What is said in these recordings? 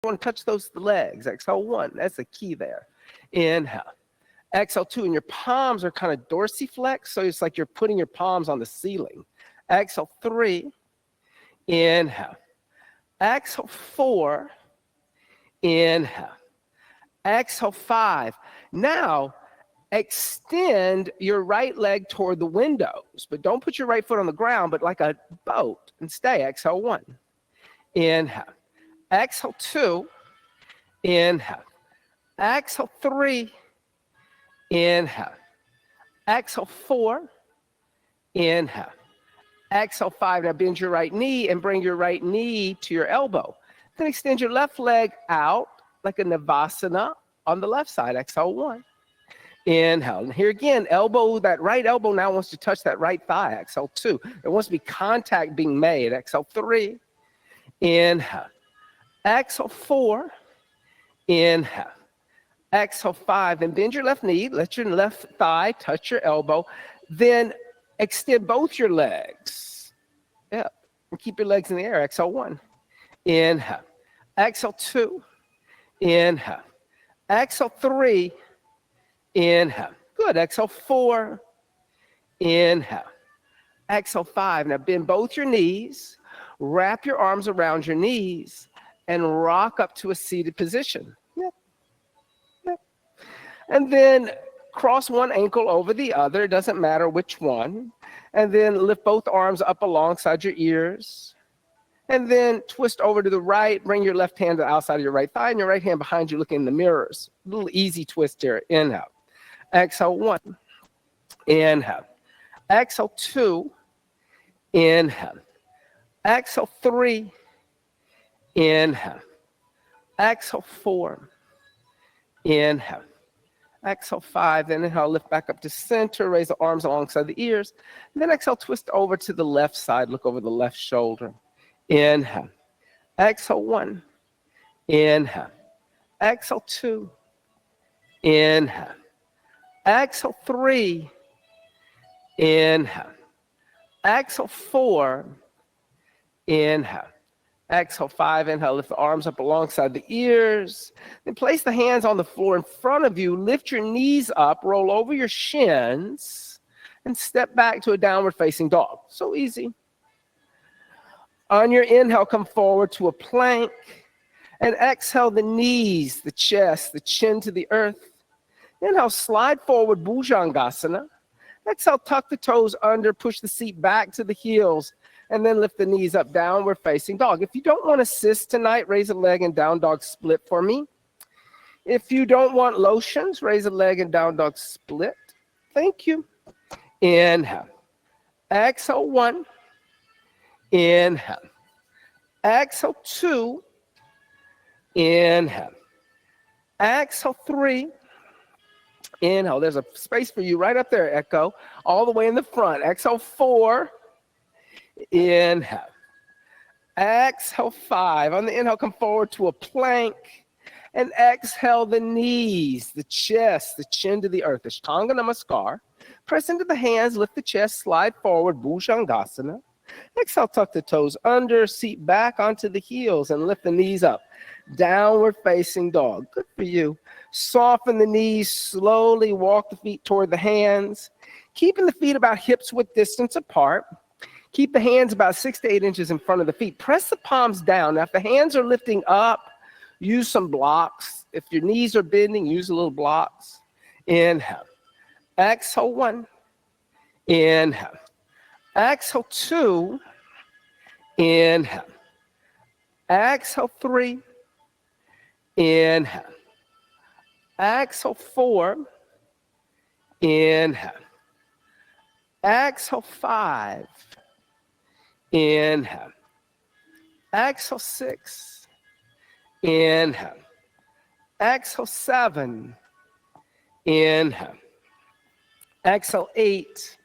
want to touch those legs. Exhale 1. That's the key there. Inhale. Exhale 2. And your palms are kind of dorsiflex. So it's like you're putting your palms on the ceiling. Exhale 3. Inhale. Exhale 4. Inhale. Exhale 5. Now, extend your right leg toward the windows, but don't put your right foot on the ground, but like a boat, and stay. Exhale 1. Inhale. Exhale 2. Inhale. Exhale 3. Inhale. Exhale 4. Inhale. Exhale 5. Now bend your right knee and bring your right knee to your elbow. Then extend your left leg out like a Navasana on the left side. Exhale 1. Inhale. And here again, elbow, that right elbow now wants to touch that right thigh. Exhale 2. There wants to be contact being made. Exhale 3. Inhale. Exhale 4. Inhale. Exhale 5. Then bend your left knee. Let your left thigh touch your elbow. Then extend both your legs. Yeah. And keep your legs in the air. Exhale 1. Inhale. Exhale 2. Inhale. Exhale 3. Inhale. Good. Exhale 4. Inhale. Exhale 5. Now bend both your knees. Wrap your arms around your knees and rock up to a seated position. Yep. Yep. And then cross one ankle over the other. It doesn't matter which one. And then lift both arms up alongside your ears. And then twist over to the right. Bring your left hand to the outside of your right thigh and your right hand behind you looking in the mirrors. A little easy twist here. Inhale. Exhale 1. Inhale. Exhale 2. Inhale. Exhale 3. Inhale. Exhale 4. Inhale. Exhale 5. Then inhale, lift back up to center. Raise the arms alongside the ears. And then exhale, twist over to the left side. Look over the left shoulder. Inhale. Exhale 1. Inhale. Exhale 2. Inhale. Exhale 3. Inhale. Exhale 4. Inhale. Exhale 5. Inhale. Lift the arms up alongside the ears. Then place the hands on the floor in front of you. Lift your knees up. Roll over your shins. And step back to a downward facing dog. So easy. On your inhale, come forward to a plank. And exhale the knees, the chest, the chin to the earth. Inhale, slide forward, Bhujangasana. Exhale, tuck the toes under, push the seat back to the heels, and then lift the knees up, downward facing dog. If you don't want assist tonight, raise a leg and down dog split for me. If you don't want lotions, raise a leg and down dog split. Thank you. Inhale. Exhale 1. Inhale. Exhale 2. Inhale. Exhale 3. Inhale. There's a space for you right up there, Echo. All the way in the front. Exhale 4. Inhale. Exhale 5. On the inhale, come forward to a plank. And exhale the knees, the chest, the chin to the earth. Ashtanga Namaskar. Press into the hands, lift the chest, slide forward, Bhujangasana. Exhale, tuck the toes under, seat back onto the heels, and lift the knees up. Downward facing dog. Good for you. Soften the knees, slowly walk the feet toward the hands, keeping the feet about hips width distance apart. Keep the hands about 6 to 8 inches in front of the feet. Press the palms down. Now, if the hands are lifting up, use some blocks. If your knees are bending, use a little blocks. Inhale. Exhale 1. Inhale. Exhale 2. Inhale. Exhale 3. Inhale. Exhale 4. Inhale. Exhale 5. Inhale. Exhale 6. Inhale. Exhale 7. Inhale. Exhale 8.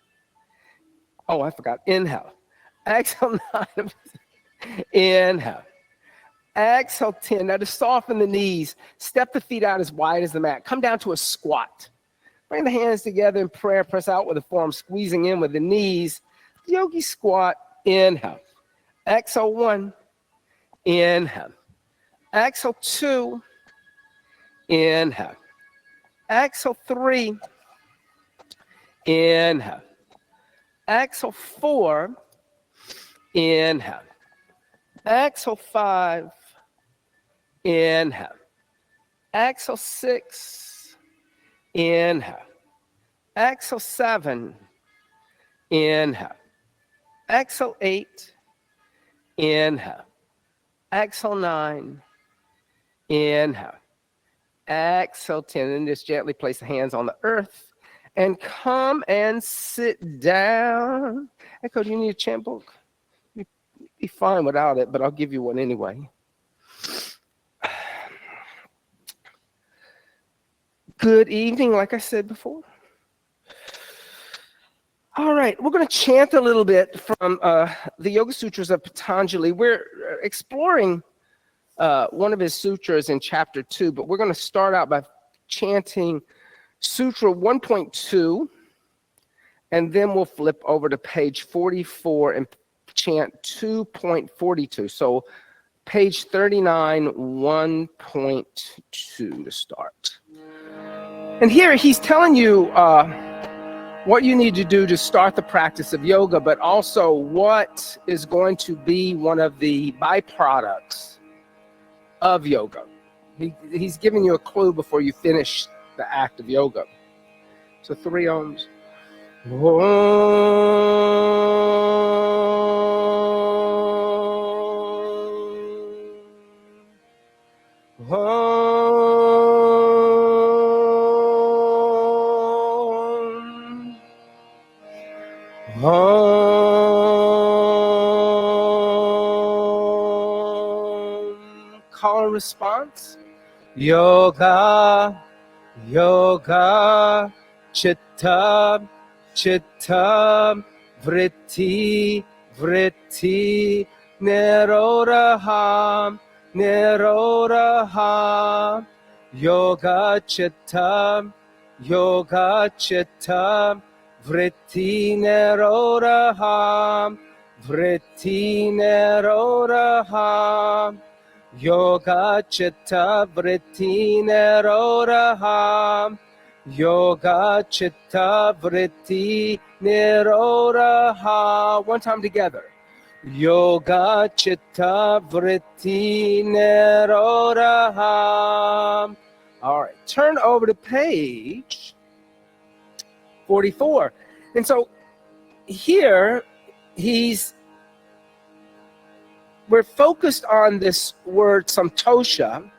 Oh, I forgot. Inhale. Exhale 9. Inhale. Exhale 10. Now to soften the knees, step the feet out as wide as the mat. Come down to a squat. Bring the hands together in prayer. Press out with the forearm, squeezing in with the knees. Yogi squat. Inhale. Exhale 1. Inhale. Exhale 2, inhale. Exhale 3, inhale. Exhale 4, inhale. Exhale 5, inhale. Exhale 6, inhale. Exhale 7, inhale. Exhale 8, inhale. Exhale 9, inhale. Exhale 10, and just gently place the hands on the earth and come and sit down. Echo, do you need a chant book? You'd be fine without it, but I'll give you one anyway. Good evening, like I said before. All right, we're going to chant a little bit from the Yoga Sutras of Patanjali. We're exploring one of his sutras in chapter 2, but we're going to start out by chanting Sutra 1.2, and then we'll flip over to page 44 and chant 2.42. So page 39, 1.2 to start. And here he's telling you what you need to do to start the practice of yoga, but also what is going to be one of the byproducts of yoga. He's giving you a clue before you finish the act of yoga. So 3 ohms. Call and response. Yoga, yoga, chitta, chitta, vritti, vritti, nirodha, nirodha, yoga, chitta, yoga, chitta, vritti, nirodha, vritti, nirodha, yoga, chitta, vritti, nirodha, yoga, chitta, vritti, nirodha. One time together. Yoga, chitta, vritti, nirodha. All right, turn over to page 44. And so here we're focused on this word samtosha.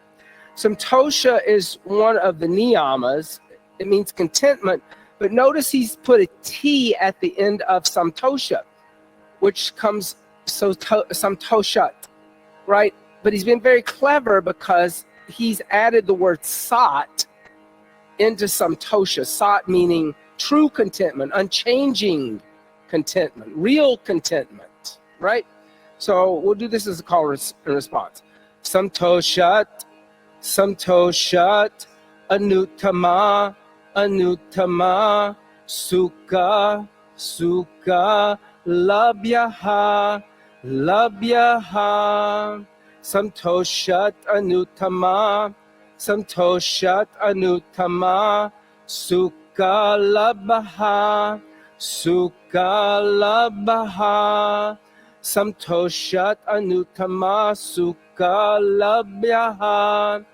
Samtosha is one of the niyamas. It means contentment, but notice he's put a T at the end of samtosha, which comes samtoshat, right? But he's been very clever because he's added the word sat into samtosha. Sat meaning true contentment, unchanging contentment, real contentment, right? So we'll do this as a call and response. Samtoshat, samtoshat, anuttama, anuttama, sukha, sukha, labhyaha, labhyaha, samtoshat, anuttama, samtoshat, anuttama, sukha, labhaha, sukha, labhaha, samtoshat, anuttama, sukha, labhyaha,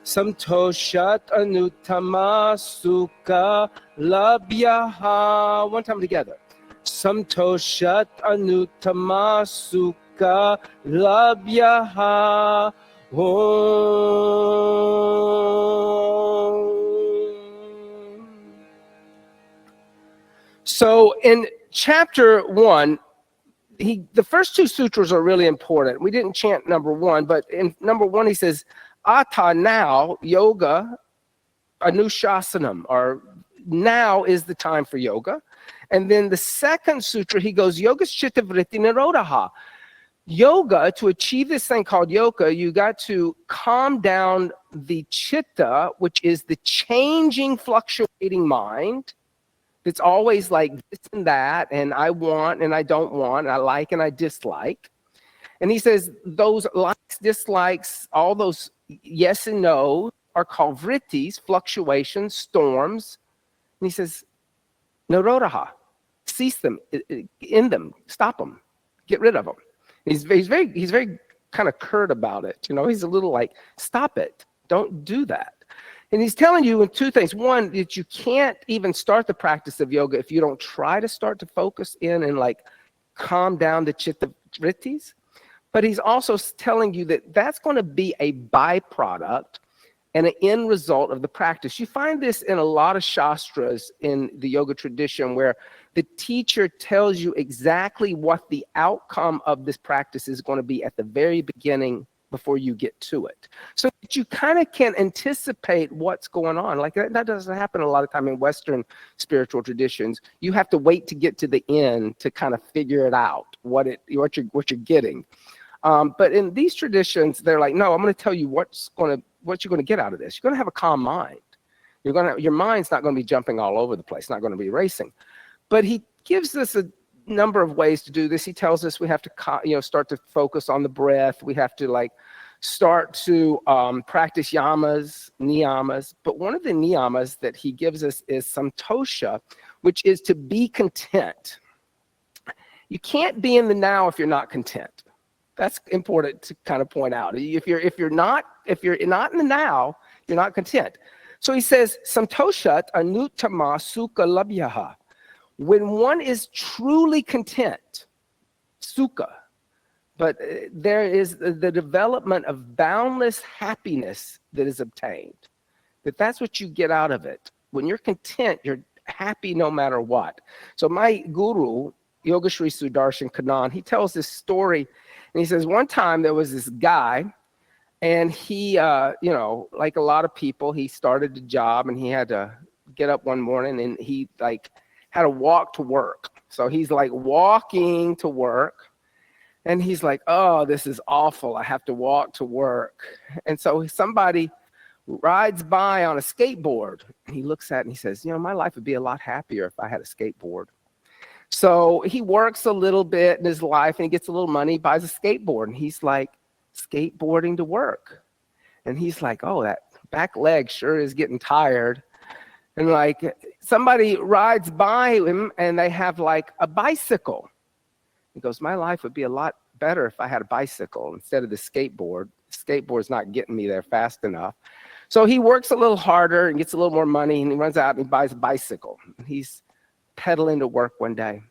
samtoshat, anuttama, sukha, labhyaha. One time together. Samtoshat, anuttama, sukha, labhyaha. Om. So in chapter 1, the first 2 sutras are really important. We didn't chant number 1, but in number 1 he says, Ata, now, yoga, anushasanam, or now is the time for yoga. And then the second sutra, he goes, yoga chitta vritti nirodha. Yoga, to achieve this thing called yoga, you got to calm down the chitta, which is the changing, fluctuating mind. It's always like this and that, and I want and I don't want, and I like and I dislike. And he says those likes dislikes, all those yes and no are called vrittis, fluctuations, storms. And he says, Nirodha, cease them, end them, stop them, get rid of them. He's very kind of curt about it. He's a little like, stop it, don't do that. And he's telling you in two things. One, that you can't even start the practice of yoga if you don't try to start to focus in and like calm down the chitta vrittis. But he's also telling you that that's going to be a byproduct and an end result of the practice. You find this in a lot of shastras in the yoga tradition where the teacher tells you exactly what the outcome of this practice is going to be at the very beginning before you get to it. So that you kind of can anticipate what's going on. Like that doesn't happen a lot of time in Western spiritual traditions. You have to wait to get to the end to kind of figure it out, what you're getting. But in these traditions, they're like, no, I'm going to tell you what you're going to get out of this. You're going to have a calm mind. Your mind's not going to be jumping all over the place, not going to be racing. But he gives us a number of ways to do this. He tells us we have to start to focus on the breath. We have to start to practice yamas, niyamas. But one of the niyamas that he gives us is santosha, which is to be content. You can't be in the now if you're not content. That's important to kind of point out. If you're not in the now, you're not content. So he says, santoshat anuttama sukha labhyaha. When one is truly content, sukha, but there is the development of boundless happiness that is obtained. That's what you get out of it. When you're content, you're happy no matter what. So my guru, Yogeshri Sudarshan Kanan, he tells this story, and he says one time there was this guy, and he, like a lot of people, he started a job, and he had to get up one morning, and he had to walk to work. So he's walking to work, and he's like, oh, this is awful. I have to walk to work. And so somebody rides by on a skateboard, and he looks at it and he says, my life would be a lot happier if I had a skateboard. So he works a little bit in his life, and he gets a little money, buys a skateboard, and he's like, skateboarding to work. And he's like, oh, that back leg sure is getting tired. And somebody rides by him and they have a bicycle. He goes, my life would be a lot better if I had a bicycle instead of the skateboard. The skateboard's not getting me there fast enough. So he works a little harder and gets a little more money, and he runs out and he buys a bicycle. And he's pedaling to work one day.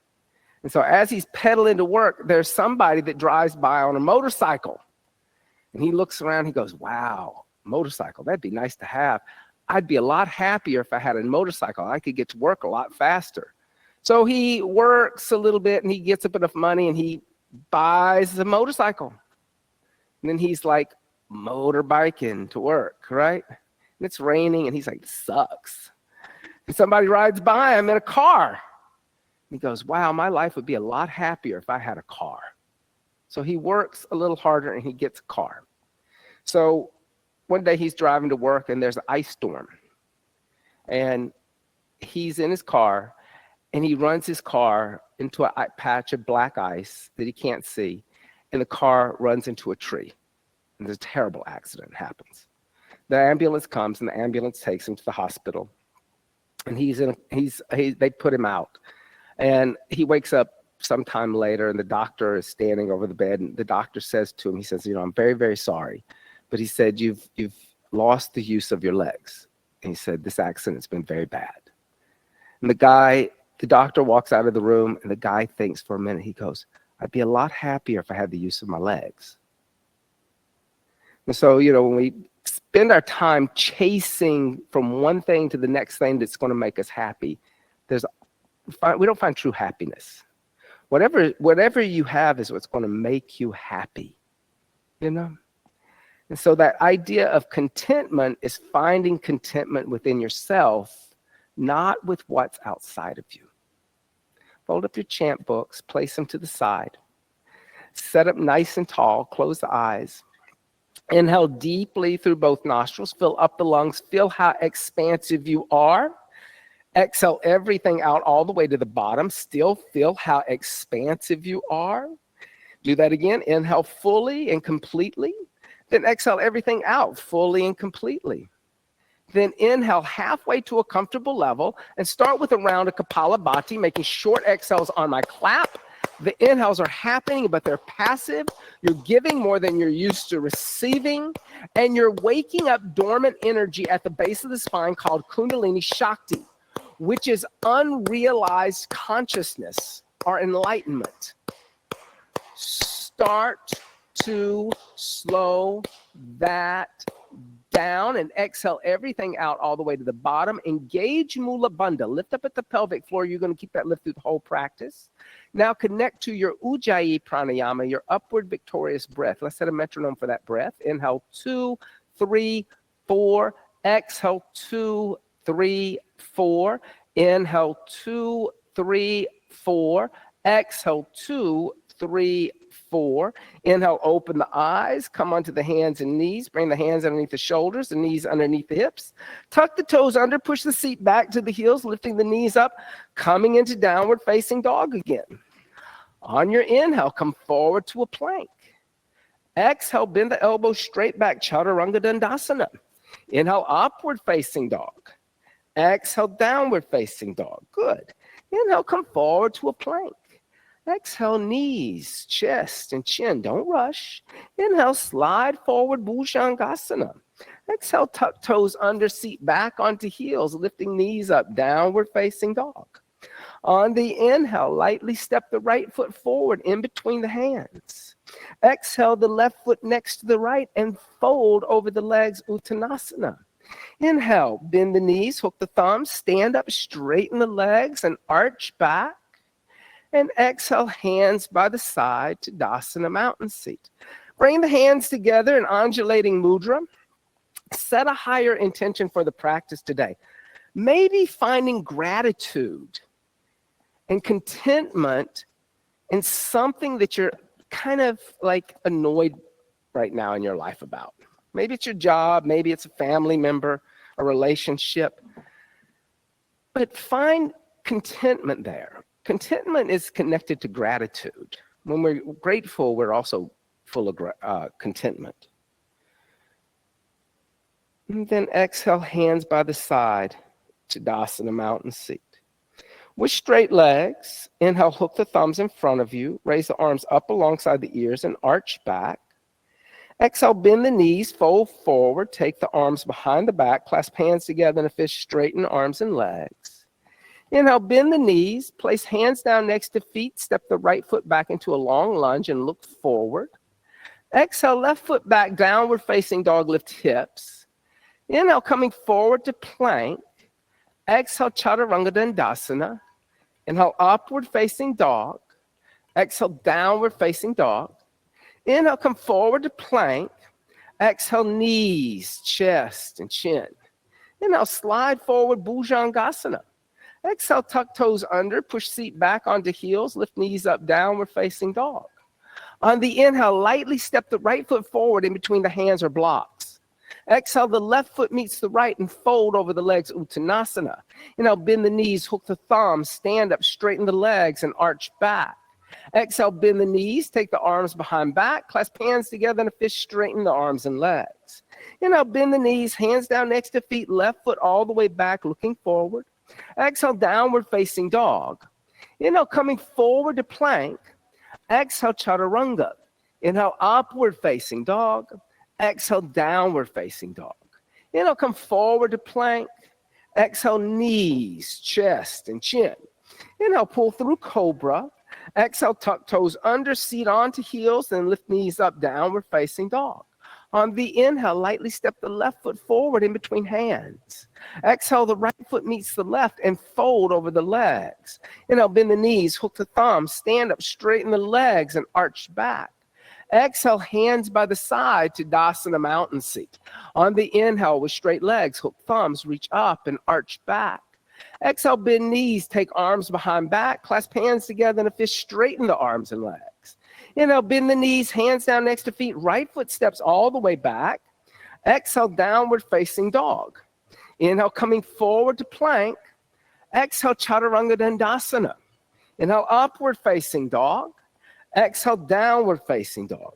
And so as he's pedaling to work, there's somebody that drives by on a motorcycle. And he looks around, he goes, wow, motorcycle, that'd be nice to have. I'd be a lot happier if I had a motorcycle. I could get to work a lot faster. So he works a little bit, and he gets up enough money, and he buys a motorcycle. And then he's motorbiking to work, right? And it's raining, and he's like, sucks. And somebody rides by him in a car. He goes, wow, my life would be a lot happier if I had a car. So he works a little harder, and he gets a car. So one day he's driving to work, and there's an ice storm. And he's in his car, and he runs his car into a patch of black ice that he can't see, and the car runs into a tree. And there's a terrible accident happens. The ambulance comes, and the ambulance takes him to the hospital. And they put him out. And he wakes up sometime later, and the doctor is standing over the bed, and the doctor says to him, he says, I'm very, very sorry. But he said, you've lost the use of your legs. And he said, this accident's been very bad. And the doctor walks out of the room, and the guy thinks for a minute. He goes, I'd be a lot happier if I had the use of my legs. And so, when we spend our time chasing from one thing to the next thing that's going to make us happy, we don't find true happiness. Whatever you have is what's going to make you happy, And so that idea of contentment is finding contentment within yourself, not with what's outside of you. Fold up your chant books, place them to the side. Set up nice and tall, close the eyes. Inhale deeply through both nostrils, fill up the lungs, feel how expansive you are. Exhale everything out all the way to the bottom. Still feel how expansive you are. Do that again. Inhale fully and completely. Then exhale everything out fully and completely. Then inhale halfway to a comfortable level and start with a round of Kapalabhati, making short exhales on my clap. The inhales are happening, but they're passive. You're giving more than you're used to receiving, and you're waking up dormant energy at the base of the spine called Kundalini Shakti, which is unrealized consciousness or enlightenment. Start to slow that down and exhale everything out all the way to the bottom. Engage Mula Bandha. Lift up at the pelvic floor. You're going to keep that lift through the whole practice. Now connect to your Ujjayi pranayama, your upward victorious breath. Let's set a metronome for that breath. Inhale 2, 3, 4. Exhale 2, 3, 4. Inhale 2, 3, 4. Exhale 2, 3, 4. Inhale, open the eyes, come onto the hands and knees, bring the hands underneath the shoulders, the knees underneath the hips. Tuck the toes under, push the seat back to the heels, lifting the knees up, coming into downward facing dog again. On your inhale, come forward to a plank. Exhale, bend the elbows straight back, Chaturanga Dandasana. Inhale, upward facing dog. Exhale, downward facing dog. Good. Inhale, come forward to a plank. Exhale, knees, chest, and chin. Don't rush. Inhale, slide forward, Bhujangasana. Exhale, tuck toes under, seat back onto heels, lifting knees up, downward facing dog. On the inhale, lightly step the right foot forward in between the hands. Exhale, the left foot next to the right and fold over the legs, Uttanasana. Inhale, bend the knees, hook the thumbs, stand up, straighten the legs, and arch back. And exhale, hands by the side to Dasana mountain seat. Bring the hands together in undulating mudra. Set a higher intention for the practice today. Maybe finding gratitude and contentment in something that you're kind of like annoyed right now in your life about. Maybe it's your job, maybe it's a family member, a relationship. But find contentment there. Contentment is connected to gratitude. When we're grateful, we're also full of contentment. And then exhale, hands by the side to Dasana mountain seat. With straight legs, inhale, hook the thumbs in front of you. Raise the arms up alongside the ears and arch back. Exhale, bend the knees, fold forward. Take the arms behind the back. Clasp hands together in a fist, straighten arms and legs. Inhale, bend the knees, place hands down next to feet, step the right foot back into a long lunge and look forward. Exhale, left foot back, downward facing dog, lift hips. Inhale, coming forward to plank. Exhale, Chaturanga Dandasana. Inhale, upward facing dog. Exhale, downward facing dog. Inhale, come forward to plank. Exhale, knees, chest, and chin. Inhale, slide forward, Bhujangasana. Exhale, tuck toes under, push seat back onto heels, lift knees up, downward facing dog. On the inhale, lightly step the right foot forward in between the hands or blocks. Exhale, the left foot meets the right and fold over the legs, Uttanasana. Inhale, bend the knees, hook the thumbs, stand up, straighten the legs, and arch back. Exhale, bend the knees, take the arms behind back, clasp hands together in a fist, straighten the arms and legs. Inhale, bend the knees, hands down next to feet, left foot all the way back, looking forward. Exhale, downward facing dog. Inhale, coming forward to plank. Exhale, Chaturanga. Inhale, upward facing dog. Exhale, downward facing dog. Inhale, come forward to plank. Exhale, knees, chest, and chin. Inhale, pull through cobra. Exhale, tuck toes under, seat onto heels, then lift knees up, downward facing dog. On the inhale, lightly step the left foot forward in between hands. Exhale, the right foot meets the left and fold over the legs. Inhale, bend the knees, hook the thumbs, stand up, straighten the legs, and arch back. Exhale, hands by the side to Dasana mountain seat. On the inhale, with straight legs, hook thumbs, reach up and arch back. Exhale, bend knees, take arms behind back, clasp hands together in a fist, straighten the arms and legs. Inhale, bend the knees, hands down next to feet, right foot steps all the way back. Exhale, downward facing dog. Inhale, coming forward to plank. Exhale, Chaturanga Dandasana. Inhale, upward facing dog. Exhale, downward facing dog.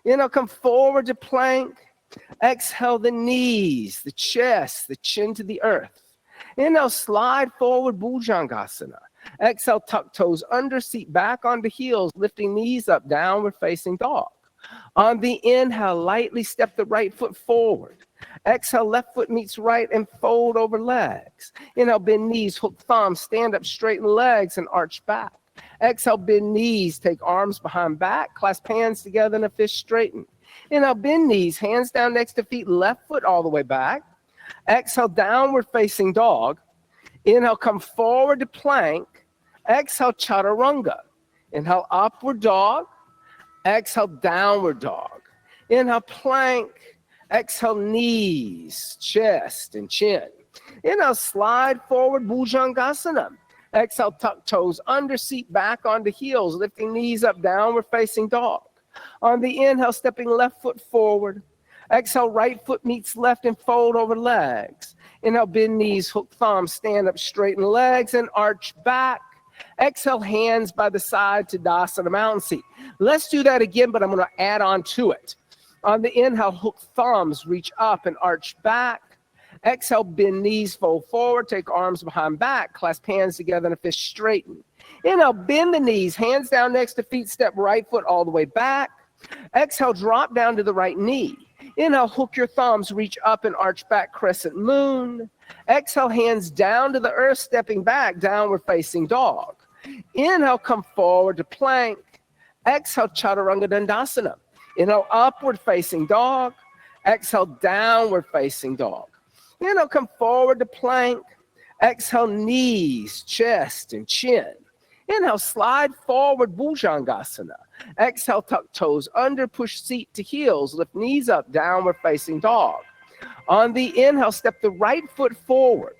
Inhale, come forward to plank. Exhale, the knees, the chest, the chin to the earth. Inhale, slide forward, Bhujangasana. Exhale, tuck toes under, seat back onto heels, lifting knees up, downward facing dog. On the inhale, lightly step the right foot forward. Exhale, left foot meets right and fold over legs. Inhale, bend knees, hook thumbs, stand up, straighten legs and arch back. Exhale, bend knees, take arms behind back, clasp hands together in a fist straighten. Inhale, bend knees, hands down next to feet, left foot all the way back. Exhale, downward facing dog. Inhale, come forward to plank. Exhale, chaturanga. Inhale, upward dog. Exhale, downward dog. Inhale, plank. Exhale, knees, chest, and chin. Inhale, slide forward, Bhujangasana. Exhale, tuck toes under, seat back onto heels, lifting knees up, downward facing dog. On the inhale, stepping left foot forward. Exhale, right foot meets left and fold over legs. Inhale, bend knees, hook thumbs, stand up, straighten legs and arch back. Exhale, hands by the side to Tadasana Mountain Seat. Let's do that again, but I'm going to add on to it. On the inhale, hook thumbs, reach up and arch back. Exhale, bend knees, fold forward, take arms behind back, clasp hands together in a fist straighten. Inhale, bend the knees, hands down next to feet, step right foot all the way back. Exhale, drop down to the right knee. Inhale, hook your thumbs, reach up and arch back, crescent moon. Exhale, hands down to the earth, stepping back, downward facing dog. Inhale, come forward to plank. Exhale, chaturanga dandasana. Inhale, upward facing dog. Exhale, downward facing dog. Inhale, come forward to plank. Exhale, knees, chest, and chin. Inhale, slide forward, Bhujangasana. Exhale, tuck toes under, push seat to heels, lift knees up, downward facing dog. On the inhale, step the right foot forward.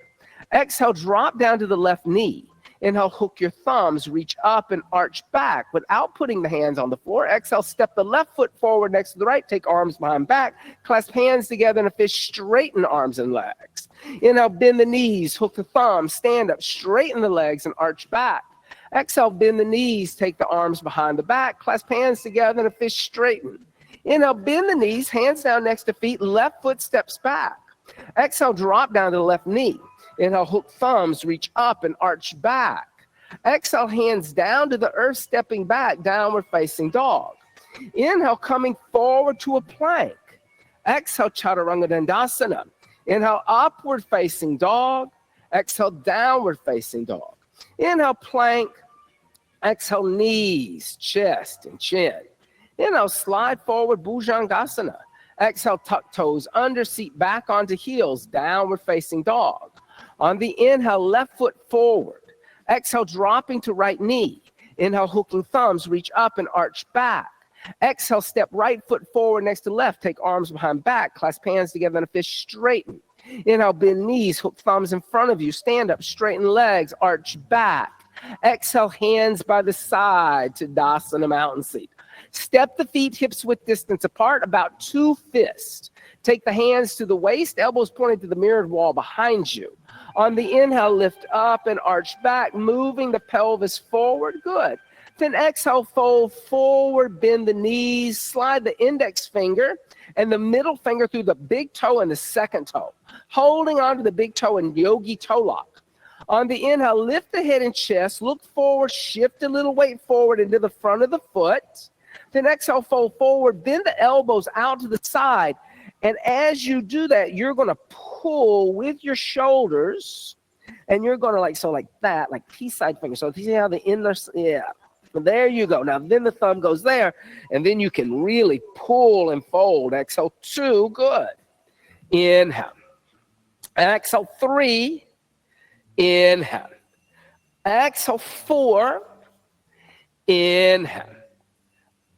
Exhale, drop down to the left knee. Inhale, hook your thumbs, reach up and arch back without putting the hands on the floor. Exhale, step the left foot forward next to the right, take arms behind back, clasp hands together in a fist, straighten arms and legs. Inhale, bend the knees, hook the thumbs, stand up, straighten the legs and arch back. Exhale, bend the knees, take the arms behind the back, clasp hands together in a fist, straighten. Inhale, bend the knees, hands down next to feet, left foot steps back. Exhale, drop down to the left knee. Inhale, hook thumbs, reach up and arch back. Exhale, hands down to the earth, stepping back, downward facing dog. Inhale, coming forward to a plank. Exhale, chaturanga dandasana. Inhale, upward facing dog. Exhale, downward facing dog. Inhale, plank. Exhale, knees, chest, and chin. Inhale, slide forward, Bhujangasana. Exhale, tuck toes under, seat back onto heels, downward facing dog. On the inhale, left foot forward. Exhale, dropping to right knee. Inhale, hooking thumbs, reach up and arch back. Exhale, step right foot forward next to left. Take arms behind back, clasp hands together in a fist, straighten. Inhale, bend knees, hook thumbs in front of you. Stand up, straighten legs, arch back. Exhale, hands by the side to Tadasana Mountain Seat. Step the feet hips width distance apart, about 2 fists. Take the hands to the waist, elbows pointing to the mirrored wall behind you. On the inhale, lift up and arch back, moving the pelvis forward. Good. Then exhale, fold forward, bend the knees, slide the index finger and the middle finger through the big toe and the second toe, holding onto the big toe in yogi toe lock. On the inhale, lift the head and chest, look forward, shift a little weight forward into the front of the foot. Then exhale, fold forward, bend the elbows out to the side. And as you do that, you're going to pull with your shoulders, and you're going to like that, like peace side finger. So you see how the inner, yeah, there you go. Now then the thumb goes there, and then you can really pull and fold. Exhale 2, good. Inhale. Exhale 3, inhale. Exhale 4, inhale.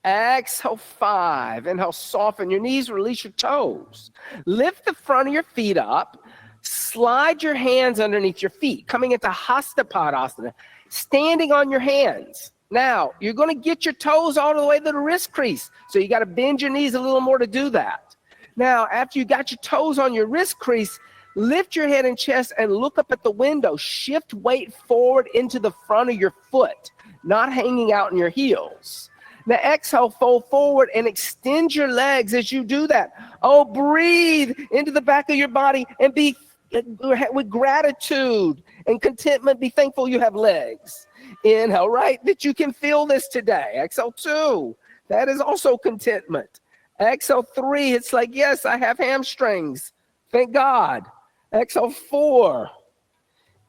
Exhale 5. Inhale, soften your knees, release your toes. Lift the front of your feet up. Slide your hands underneath your feet, coming into Hasta Padasana, standing on your hands. Now, you're going to get your toes all the way to the wrist crease. So you got to bend your knees a little more to do that. Now, after you got your toes on your wrist crease, lift your head and chest and look up at the window. Shift weight forward into the front of your foot, not hanging out in your heels. Now exhale, fold forward and extend your legs as you do that. Oh, breathe into the back of your body and be with gratitude and contentment. Be thankful you have legs. Inhale, right, that you can feel this today. Exhale, 2. That is also contentment. Exhale, 3. It's like, yes, I have hamstrings. Thank God. Exhale, 4.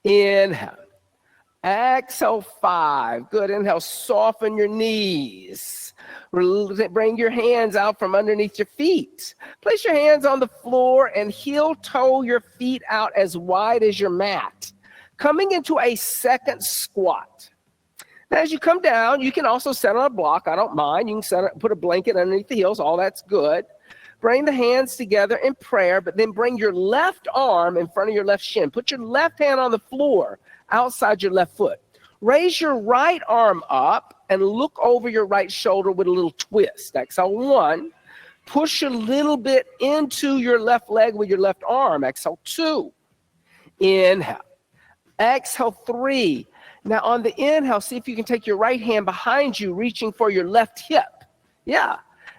Inhale. Exhale, 5. Good. Inhale, soften your knees. Bring your hands out from underneath your feet. Place your hands on the floor and heel toe your feet out as wide as your mat. Coming into a second squat. Now, as you come down, you can also set on a block. I don't mind. You can put a blanket underneath the heels. All that's good. Bring the hands together in prayer, but then bring your left arm in front of your left shin. Put your left hand on the floor outside your left foot. Raise your right arm up and look over your right shoulder with a little twist. Exhale, 1. Push a little bit into your left leg with your left arm. Exhale, 2. Inhale. Exhale, 3. Now on the inhale, see if you can take your right hand behind you, reaching for your left hip. Yeah.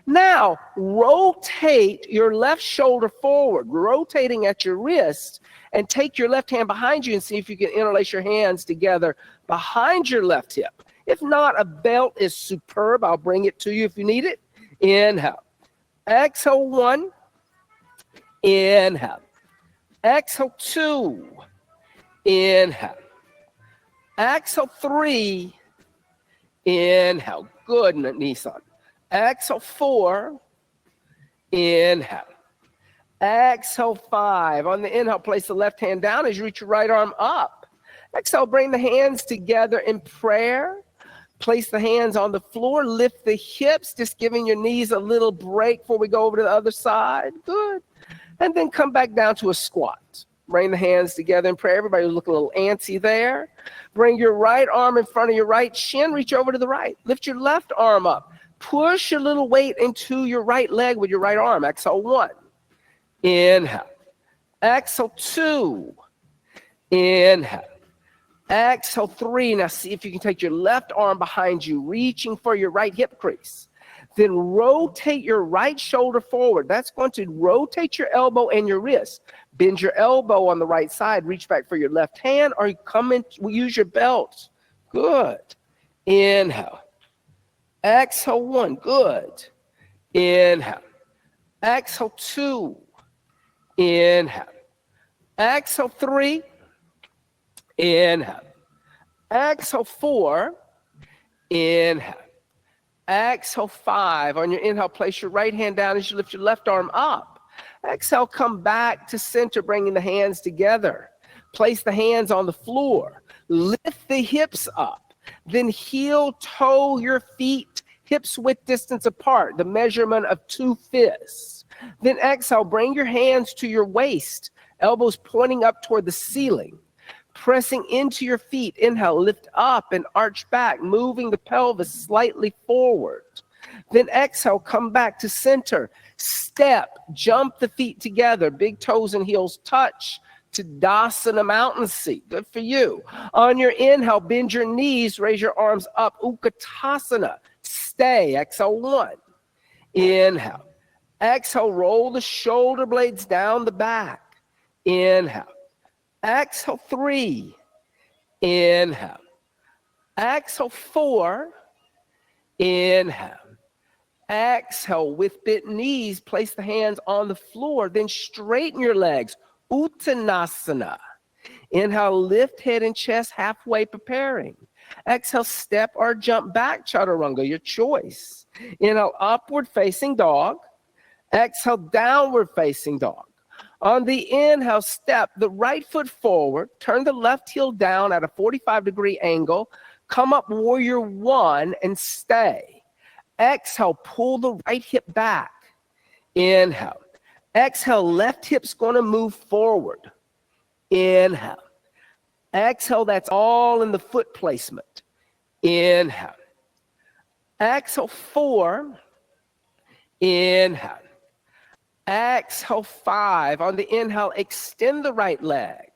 Now, rotate your left shoulder forward, rotating at your wrist, and take your left hand behind you and see if you can interlace your hands together behind your left hip. If not, a belt is superb. I'll bring it to you if you need it. Inhale. Exhale, 1. Inhale. Exhale, 2. Inhale. Exhale, 3. Inhale. Good, Nissan. Exhale, 4. Inhale. Exhale, 5. On the inhale, place the left hand down as you reach your right arm up. Exhale, bring the hands together in prayer. Place the hands on the floor. Lift the hips, just giving your knees a little break before we go over to the other side. Good. And then come back down to a squat. Bring the hands together in prayer. Everybody look a little antsy there. Bring your right arm in front of your right shin. Reach over to the right. Lift your left arm up. Push a little weight into your right leg with your right arm. Exhale, 1. Inhale. Exhale, 2. Inhale. Exhale, 3. Now see if you can take your left arm behind you, reaching for your right hip crease. Then rotate your right shoulder forward. That's going to rotate your elbow and your wrist. Bend your elbow on the right side. Reach back for your left hand, or you come in, use your belt. Good. Inhale. Exhale, 1. Good. Inhale. Exhale, 2. Inhale. Exhale, 3. Inhale. Exhale, 4. Inhale. Exhale, 5. On your inhale, place your right hand down as you lift your left arm up. Exhale, come back to center, bringing the hands together. Place the hands on the floor. Lift the hips up. Then heel toe your feet, hips width distance apart, the measurement of 2 fists. Then exhale, bring your hands to your waist, elbows pointing up toward the ceiling. Pressing into your feet. Inhale, lift up and arch back, moving the pelvis slightly forward. Then exhale, come back to center. Step, jump the feet together. Big toes and heels touch. Tadasana mountain seat. Good for you. On your inhale, bend your knees, raise your arms up. Utkatasana. Stay. Exhale, 1. Inhale. Exhale, roll the shoulder blades down the back. Inhale. Exhale, 3. Inhale. Exhale, 4. Inhale. Exhale, with bent knees, place the hands on the floor, then straighten your legs. Uttanasana. Inhale, lift head and chest halfway, preparing. Exhale, step or jump back, chaturanga, your choice. Inhale, upward facing dog. Exhale, downward facing dog. On the inhale, step the right foot forward, turn the left heel down at a 45-degree angle, come up warrior 1 and stay. Exhale, pull the right hip back. Inhale. Exhale, left hip's going to move forward. Inhale. Exhale, that's all in the foot placement. Inhale. Exhale, 4. Inhale. Exhale, 5. On the inhale, extend the right leg.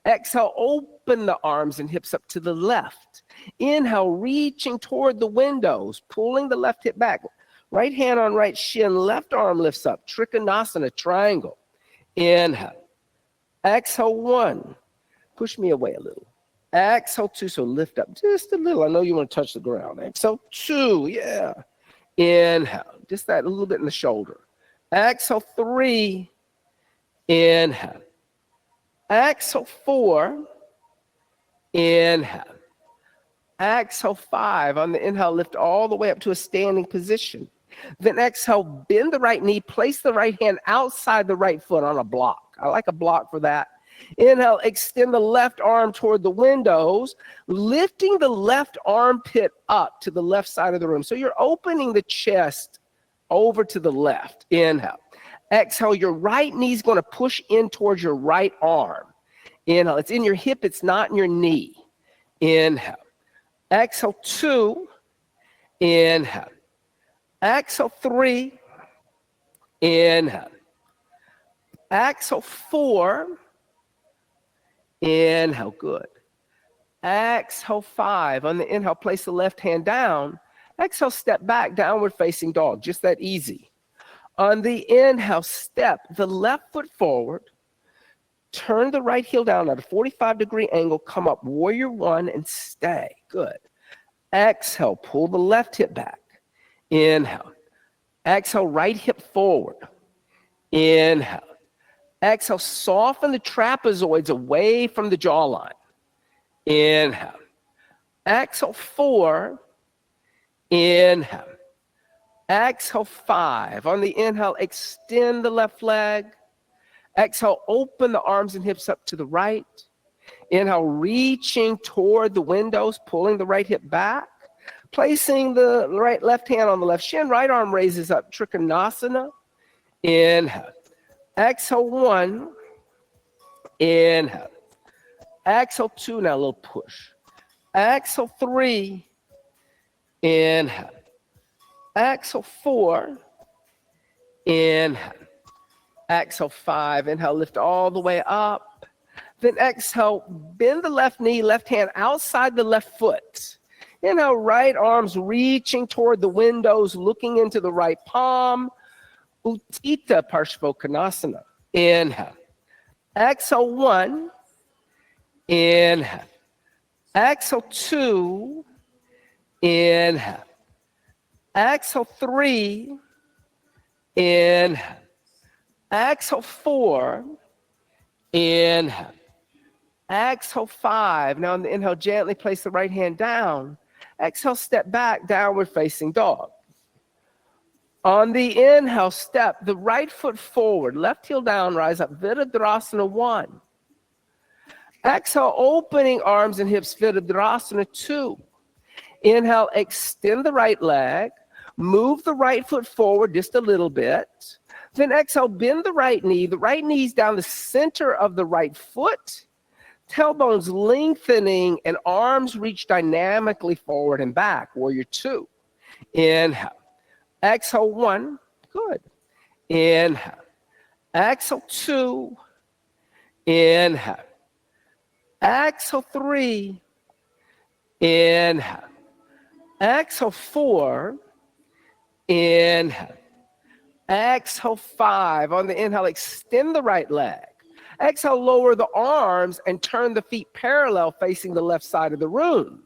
Exhale, open the arms and hips up to the left. Inhale, reaching toward the windows, pulling the left hip back. Right hand on right shin, left arm lifts up, Trikonasana, triangle. Inhale. Exhale, 1. Push me away a little. Exhale, 2, so lift up just a little. I know you want to touch the ground. Exhale, 2, yeah. Inhale, just that a little bit in the shoulder. Exhale, 3. Inhale. Exhale, 4. Inhale. Exhale, 5. On the inhale, lift all the way up to a standing position. Then exhale, bend the right knee, place the right hand outside the right foot on a block. I like a block for that. Inhale, extend the left arm toward the windows, lifting the left armpit up to the left side of the room. So you're opening the chest over to the left. Inhale. Exhale, your right knee is going to push in towards your right arm. Inhale, it's in your hip, it's not in your knee. Inhale. Exhale, 2. Inhale. Exhale, 3. Inhale. Exhale, 4. Inhale, good. Exhale, 5. On the inhale, place the left hand down. Exhale, step back, downward facing dog. Just that easy. On the inhale, step the left foot forward. Turn the right heel down at a 45-degree angle. Come up, warrior 1, and stay. Good. Exhale, pull the left hip back. Inhale. Exhale, right hip forward. Inhale. Exhale, soften the trapezoids away from the jawline. Inhale. Exhale, 4. Inhale. Exhale, 5. On the inhale, extend the left leg. Exhale, open the arms and hips up to the right. Inhale, reaching toward the windows, pulling the right hip back. Placing the left hand on the left shin, right arm raises up, Trikonasana. Inhale. Exhale, 1. Inhale. Exhale, 2. Now a little push. Exhale, 3. Inhale. Exhale, 4. Inhale. Exhale, 5. Inhale, lift all the way up. Then exhale, bend the left knee, left hand outside the left foot. Inhale, right arms reaching toward the windows, looking into the right palm. Utthita Parshvottanasana. Inhale. Exhale, 1. Inhale. Exhale, 2. Inhale. Exhale, 3. Inhale. Exhale, 4. Inhale. Exhale, 5. Now on the inhale, gently place the right hand down. Exhale, step back, downward facing dog. On the inhale, step the right foot forward, left heel down, rise up, Virabhadrasana 1. Exhale, opening arms and hips, Virabhadrasana 2. Inhale, extend the right leg, move the right foot forward just a little bit. Then exhale, bend the right knees down the center of the right foot. Tailbones lengthening and arms reach dynamically forward and back. Warrior 2. Inhale. Exhale, 1. Good. Inhale. Exhale, 2. Inhale. Exhale, 3. Inhale. Exhale, 4. Inhale. Exhale, 5. On the inhale, extend the right leg. Exhale, lower the arms and turn the feet parallel facing the left side of the room.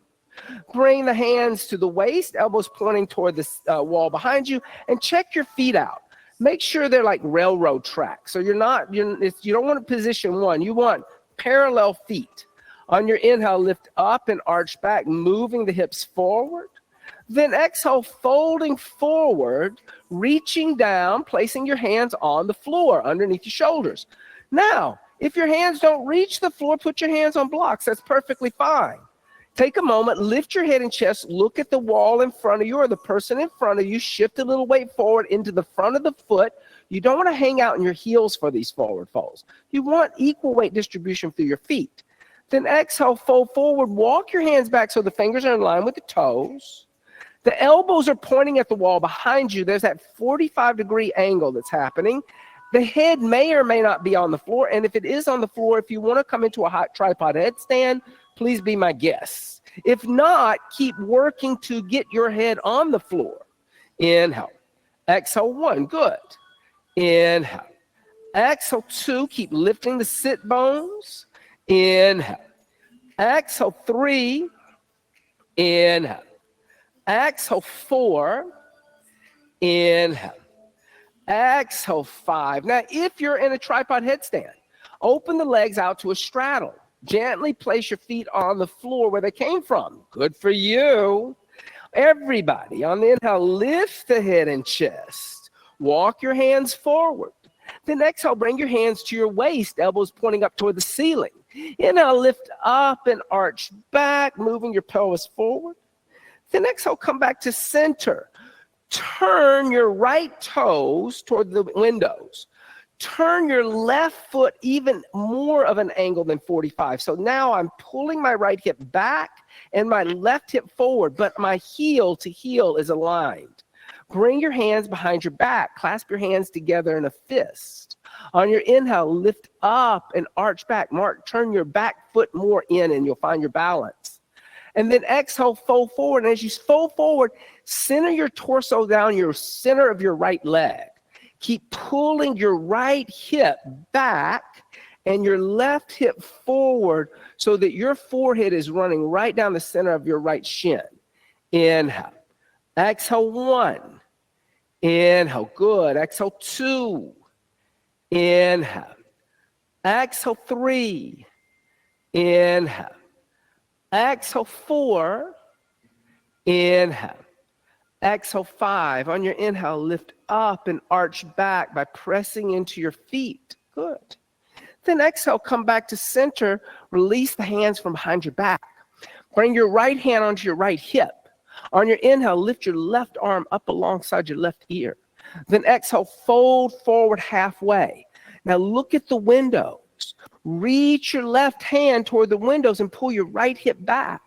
Bring the hands to the waist, elbows pointing toward the wall behind you, and check your feet out. Make sure they're like railroad tracks. So you don't want to position 1. You want parallel feet. On your inhale, lift up and arch back, moving the hips forward. Then exhale, folding forward, reaching down, placing your hands on the floor underneath your shoulders. Now, if your hands don't reach the floor, put your hands on blocks. That's perfectly fine. Take a moment, lift your head and chest, look at the wall in front of you or the person in front of you, shift a little weight forward into the front of the foot. You don't want to hang out in your heels for these forward folds. You want equal weight distribution through your feet. Then exhale, fold forward, walk your hands back so the fingers are in line with the toes. The elbows are pointing at the wall behind you. There's that 45-degree angle that's happening. The head may or may not be on the floor. And if it is on the floor, if you want to come into a hot tripod headstand, please be my guest. If not, keep working to get your head on the floor. Inhale. Exhale, 1. Good. Inhale. Exhale, 2. Keep lifting the sit bones. Inhale. Exhale, 3. Inhale. Exhale, 4. Inhale. Exhale, 5. Now, if you're in a tripod headstand, open the legs out to a straddle. Gently place your feet on the floor where they came from. Good for you. Everybody, on the inhale, lift the head and chest. Walk your hands forward. Then exhale, bring your hands to your waist, elbows pointing up toward the ceiling. Inhale, lift up and arch back, moving your pelvis forward. Then exhale, come back to center. Turn your right toes toward the windows. Turn your left foot even more of an angle than 45. So now I'm pulling my right hip back and my left hip forward, but my heel to heel is aligned. Bring your hands behind your back. Clasp your hands together in a fist. On your inhale, lift up and arch back. Turn your back foot more in and you'll find your balance. And then exhale, fold forward. And as you fold forward, center your torso down your center of your right leg. Keep pulling your right hip back and your left hip forward so that your forehead is running right down the center of your right shin. Inhale. Exhale, 1. Inhale. Good. Exhale, 2. Inhale. Exhale, 3. Inhale. Exhale, 4. Inhale. Exhale, 5. On your inhale, lift up and arch back by pressing into your feet. Good. Then exhale, come back to center. Release the hands from behind your back. Bring your right hand onto your right hip. On your inhale, lift your left arm up alongside your left ear. Then exhale, fold forward halfway. Now look at the windows. Reach your left hand toward the windows and pull your right hip back.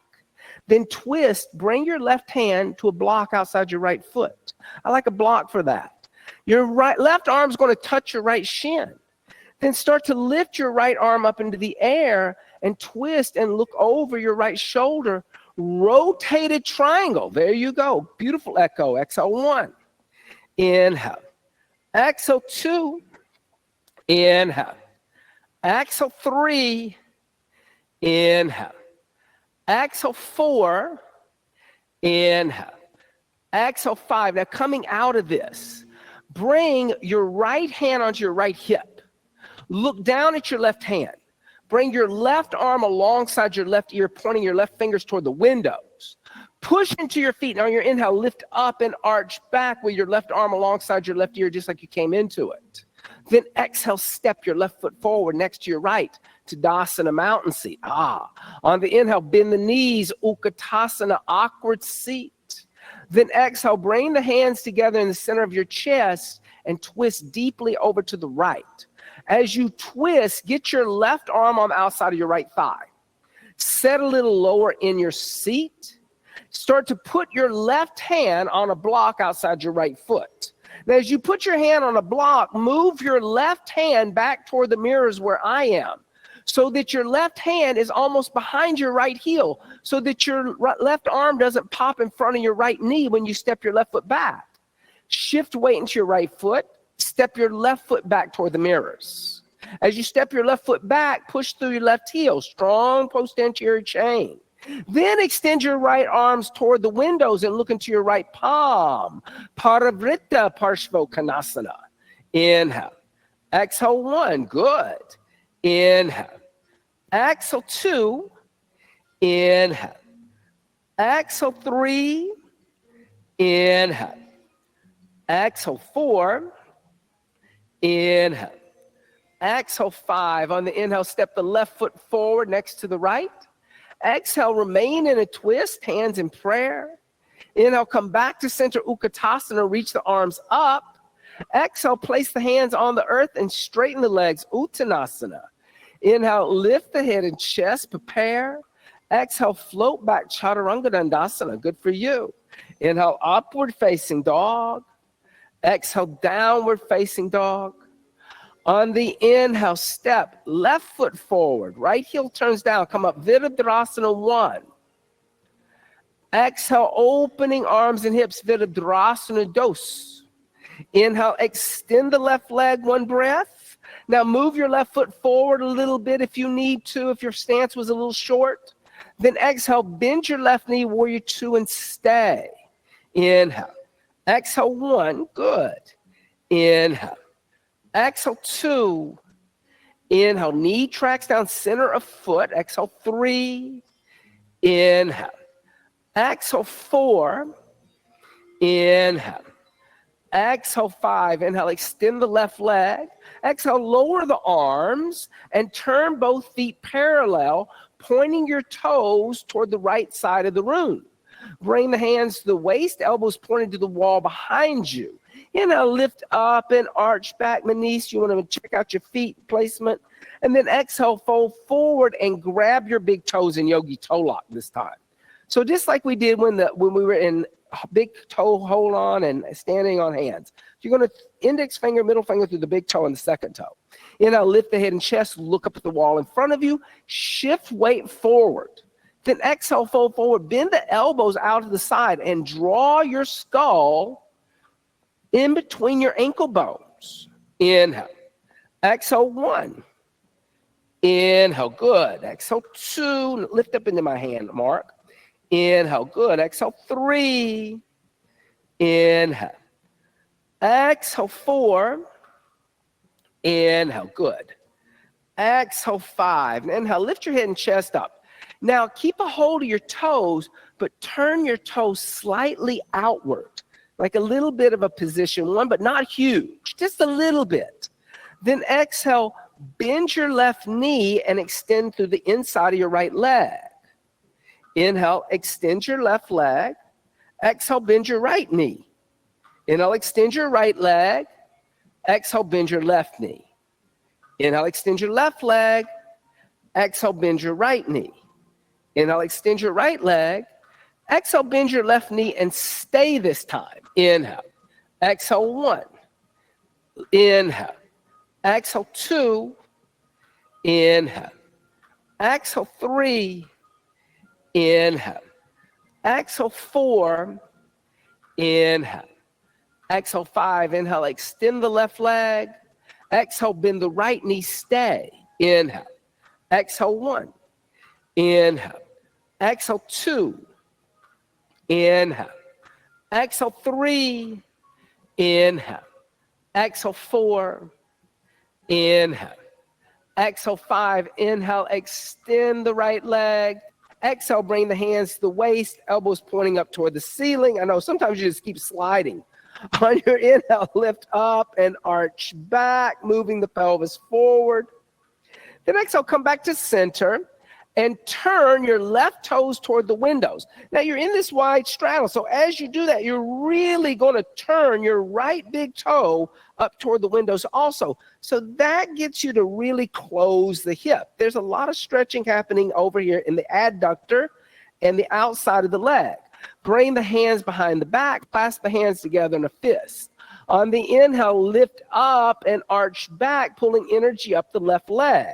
Then twist, bring your left hand to a block outside your right foot. I like a block for that. Your left arm is going to touch your right shin. Then start to lift your right arm up into the air and twist and look over your right shoulder. Rotated triangle. There you go. Beautiful echo. Exhale, 1. Inhale. Exhale, 2. Inhale. Exhale, 3. Inhale. Exhale, 4. Inhale. Exhale, 5. Now coming out of this, bring your right hand onto your right hip. Look down at your left hand. Bring your left arm alongside your left ear, pointing your left fingers toward the windows. Push into your feet. Now on your inhale, lift up and arch back with your left arm alongside your left ear, just like you came into it. Then exhale, step your left foot forward next to your right, Tadasana, mountain seat. On the inhale, bend the knees, Utkatasana, awkward seat. Then exhale, bring the hands together in the center of your chest and twist deeply over to the right. As you twist, get your left arm on the outside of your right thigh. Set a little lower in your seat. Start to put your left hand on a block outside your right foot. Now, as you put your hand on a block, move your left hand back toward the mirrors where I am, so that your left hand is almost behind your right heel, so that your left arm doesn't pop in front of your right knee when you step your left foot back. Shift weight into your right foot. Step your left foot back toward the mirrors. As you step your left foot back, push through your left heel, strong posterior chain. Then extend your right arms toward the windows and look into your right palm. Parivrita Parshvottanasana. Inhale. Exhale, 1. Good. Inhale. Exhale, 2. Inhale. Exhale, 3. Inhale. Exhale, 4. Inhale. Exhale, 5. On the inhale, step the left foot forward next to the right. Exhale, remain in a twist, hands in prayer. Inhale, come back to center, Utkatasana, reach the arms up. Exhale, place the hands on the earth and straighten the legs, Uttanasana. Inhale, lift the head and chest, prepare. Exhale, float back, Chaturanga Dandasana, good for you. Inhale, upward facing dog. Exhale, downward facing dog. On the inhale, step left foot forward, right heel turns down, come up, Virabhadrasana 1. Exhale, opening arms and hips, Virabhadrasana 2. Inhale, extend the left leg, 1 breath. Now move your left foot forward a little bit if you need to, if your stance was a little short. Then exhale, bend your left knee, warrior 2, and stay. Inhale. Exhale, 1, good. Inhale. Exhale, 2. Inhale, knee tracks down center of foot. Exhale, 3. Inhale. Exhale, 4. Inhale. Exhale, 5. Inhale, extend the left leg. Exhale, lower the arms and turn both feet parallel, pointing your toes toward the right side of the room. Bring the hands to the waist, elbows pointed to the wall behind you. Inhale, lift up and arch back. Manish, you want to check out your feet placement. And then exhale, fold forward and grab your big toes in yogi toe lock this time. So just like we did when we were in big toe hold on and standing on hands. You're going to index finger, middle finger through the big toe and the second toe. Inhale, lift the head and chest, look up at the wall in front of you, shift weight forward. Then exhale, fold forward, bend the elbows out to the side and draw your skull in between your ankle bones. Inhale. Exhale, 1. Inhale, good. Exhale, 2. Lift up into my hand, Mark. Inhale, good. Exhale, 3. Inhale. Exhale, 4. Inhale, good. Exhale, 5. Inhale, lift your head and chest up. Now, keep a hold of your toes, but turn your toes slightly outward, like a little bit of a position 1, but not huge, just a little bit. Then exhale, bend your left knee and extend through the inside of your right leg. Inhale, extend your left leg. Exhale, bend your right knee. Inhale, extend your right leg. Exhale, bend your left knee. Inhale, extend your left leg. Exhale, bend your right knee. Inhale, extend your right leg. Exhale, bend your left knee and stay this time. Inhale. Exhale, 1. Inhale. Exhale, 2. Inhale. Exhale, 3. Inhale. Exhale, 4. Inhale. Exhale, 5. Inhale, extend the left leg. Exhale, bend the right knee, stay. Inhale. Exhale, 1. Inhale. Exhale, 2. Inhale. Exhale, 3. Inhale. Exhale, 4. Inhale. Exhale, 5. Inhale, extend the right leg. Exhale, bring the hands to the waist, elbows pointing up toward the ceiling. I know sometimes you just keep sliding. On your inhale, lift up and arch back, moving the pelvis forward. Then exhale, come back to center and turn your left toes toward the windows. Now you're in this wide straddle, so as you do that, you're really going to turn your right big toe up toward the windows also. So that gets you to really close the hip. There's a lot of stretching happening over here in the adductor and the outside of the leg. Bring the hands behind the back, clasp the hands together in a fist. On the inhale, lift up and arch back, pulling energy up the left leg.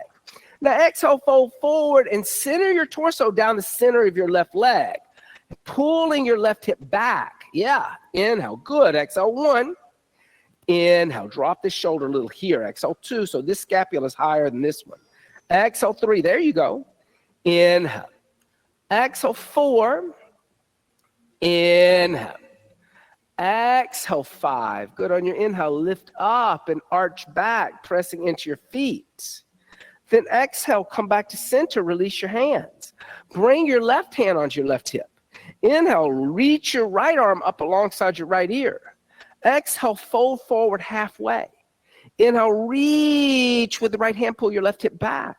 Now exhale, fold forward and center your torso down the center of your left leg, pulling your left hip back. Yeah, inhale, good. Exhale, 1. Inhale, drop this shoulder a little here. Exhale, 2, so this scapula is higher than this one. Exhale, 3, there you go. Inhale. Exhale, 4. Inhale. Exhale, 5. Good. On your inhale, lift up and arch back, pressing into your feet. Then exhale, come back to center, release your hands. Bring your left hand onto your left hip. Inhale, reach your right arm up alongside your right ear. Exhale, fold forward halfway. Inhale, reach with the right hand, pull your left hip back.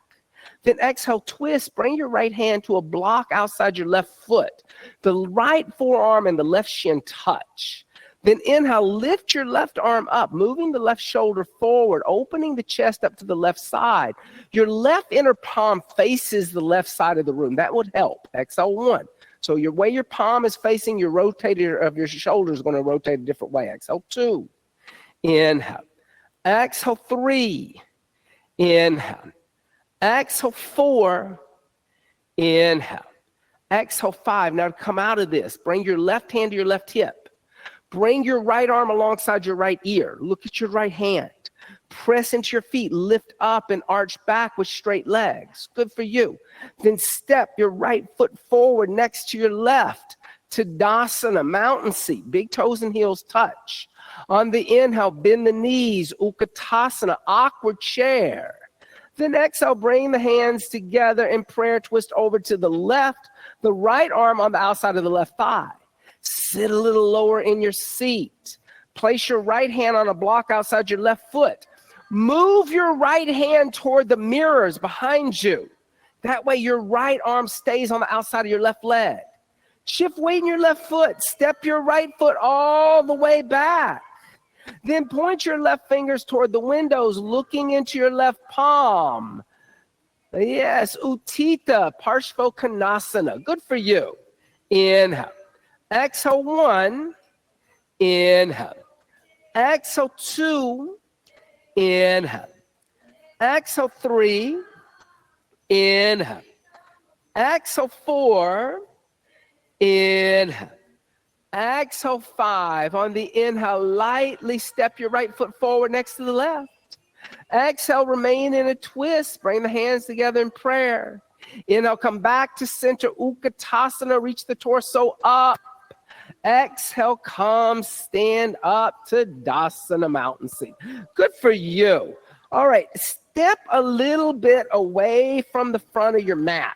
Then exhale, twist, bring your right hand to a block outside your left foot. The right forearm and the left shin touch. Then inhale, lift your left arm up, moving the left shoulder forward, opening the chest up to the left side. Your left inner palm faces the left side of the room. That would help. Exhale, 1. So your way your palm is facing, your rotator of your shoulder is going to rotate a different way. Exhale, 2. Inhale. Exhale 3. Inhale. Exhale 4. Inhale. Exhale 5. Now to come out of this, bring your left hand to your left hip. Bring your right arm alongside your right ear. Look at your right hand. Press into your feet. Lift up and arch back with straight legs. Good for you. Then step your right foot forward next to your left. Tadasana, mountain seat. Big toes and heels touch. On the inhale, bend the knees. Utkatasana, awkward chair. Then exhale, bring the hands together in prayer. Twist over to the left. The right arm on the outside of the left thigh. Sit a little lower in your seat. Place your right hand on a block outside your left foot. Move your right hand toward the mirrors behind you. That way your right arm stays on the outside of your left leg. Shift weight in your left foot. Step your right foot all the way back. Then point your left fingers toward the windows, looking into your left palm. Yes, Utthita Parshvottanasana. Good for you. Inhale. Exhale 1. Inhale. Exhale 2. Inhale. Exhale 3. Inhale. Exhale 4. Inhale. Exhale 5. On the inhale, lightly step your right foot forward next to the left. Exhale, remain in a twist. Bring the hands together in prayer. Inhale, come back to center. Utkatasana, reach the torso up. Exhale, come stand up to Tadasana, mountain seat. Good for you. All right, step a little bit away from the front of your mat.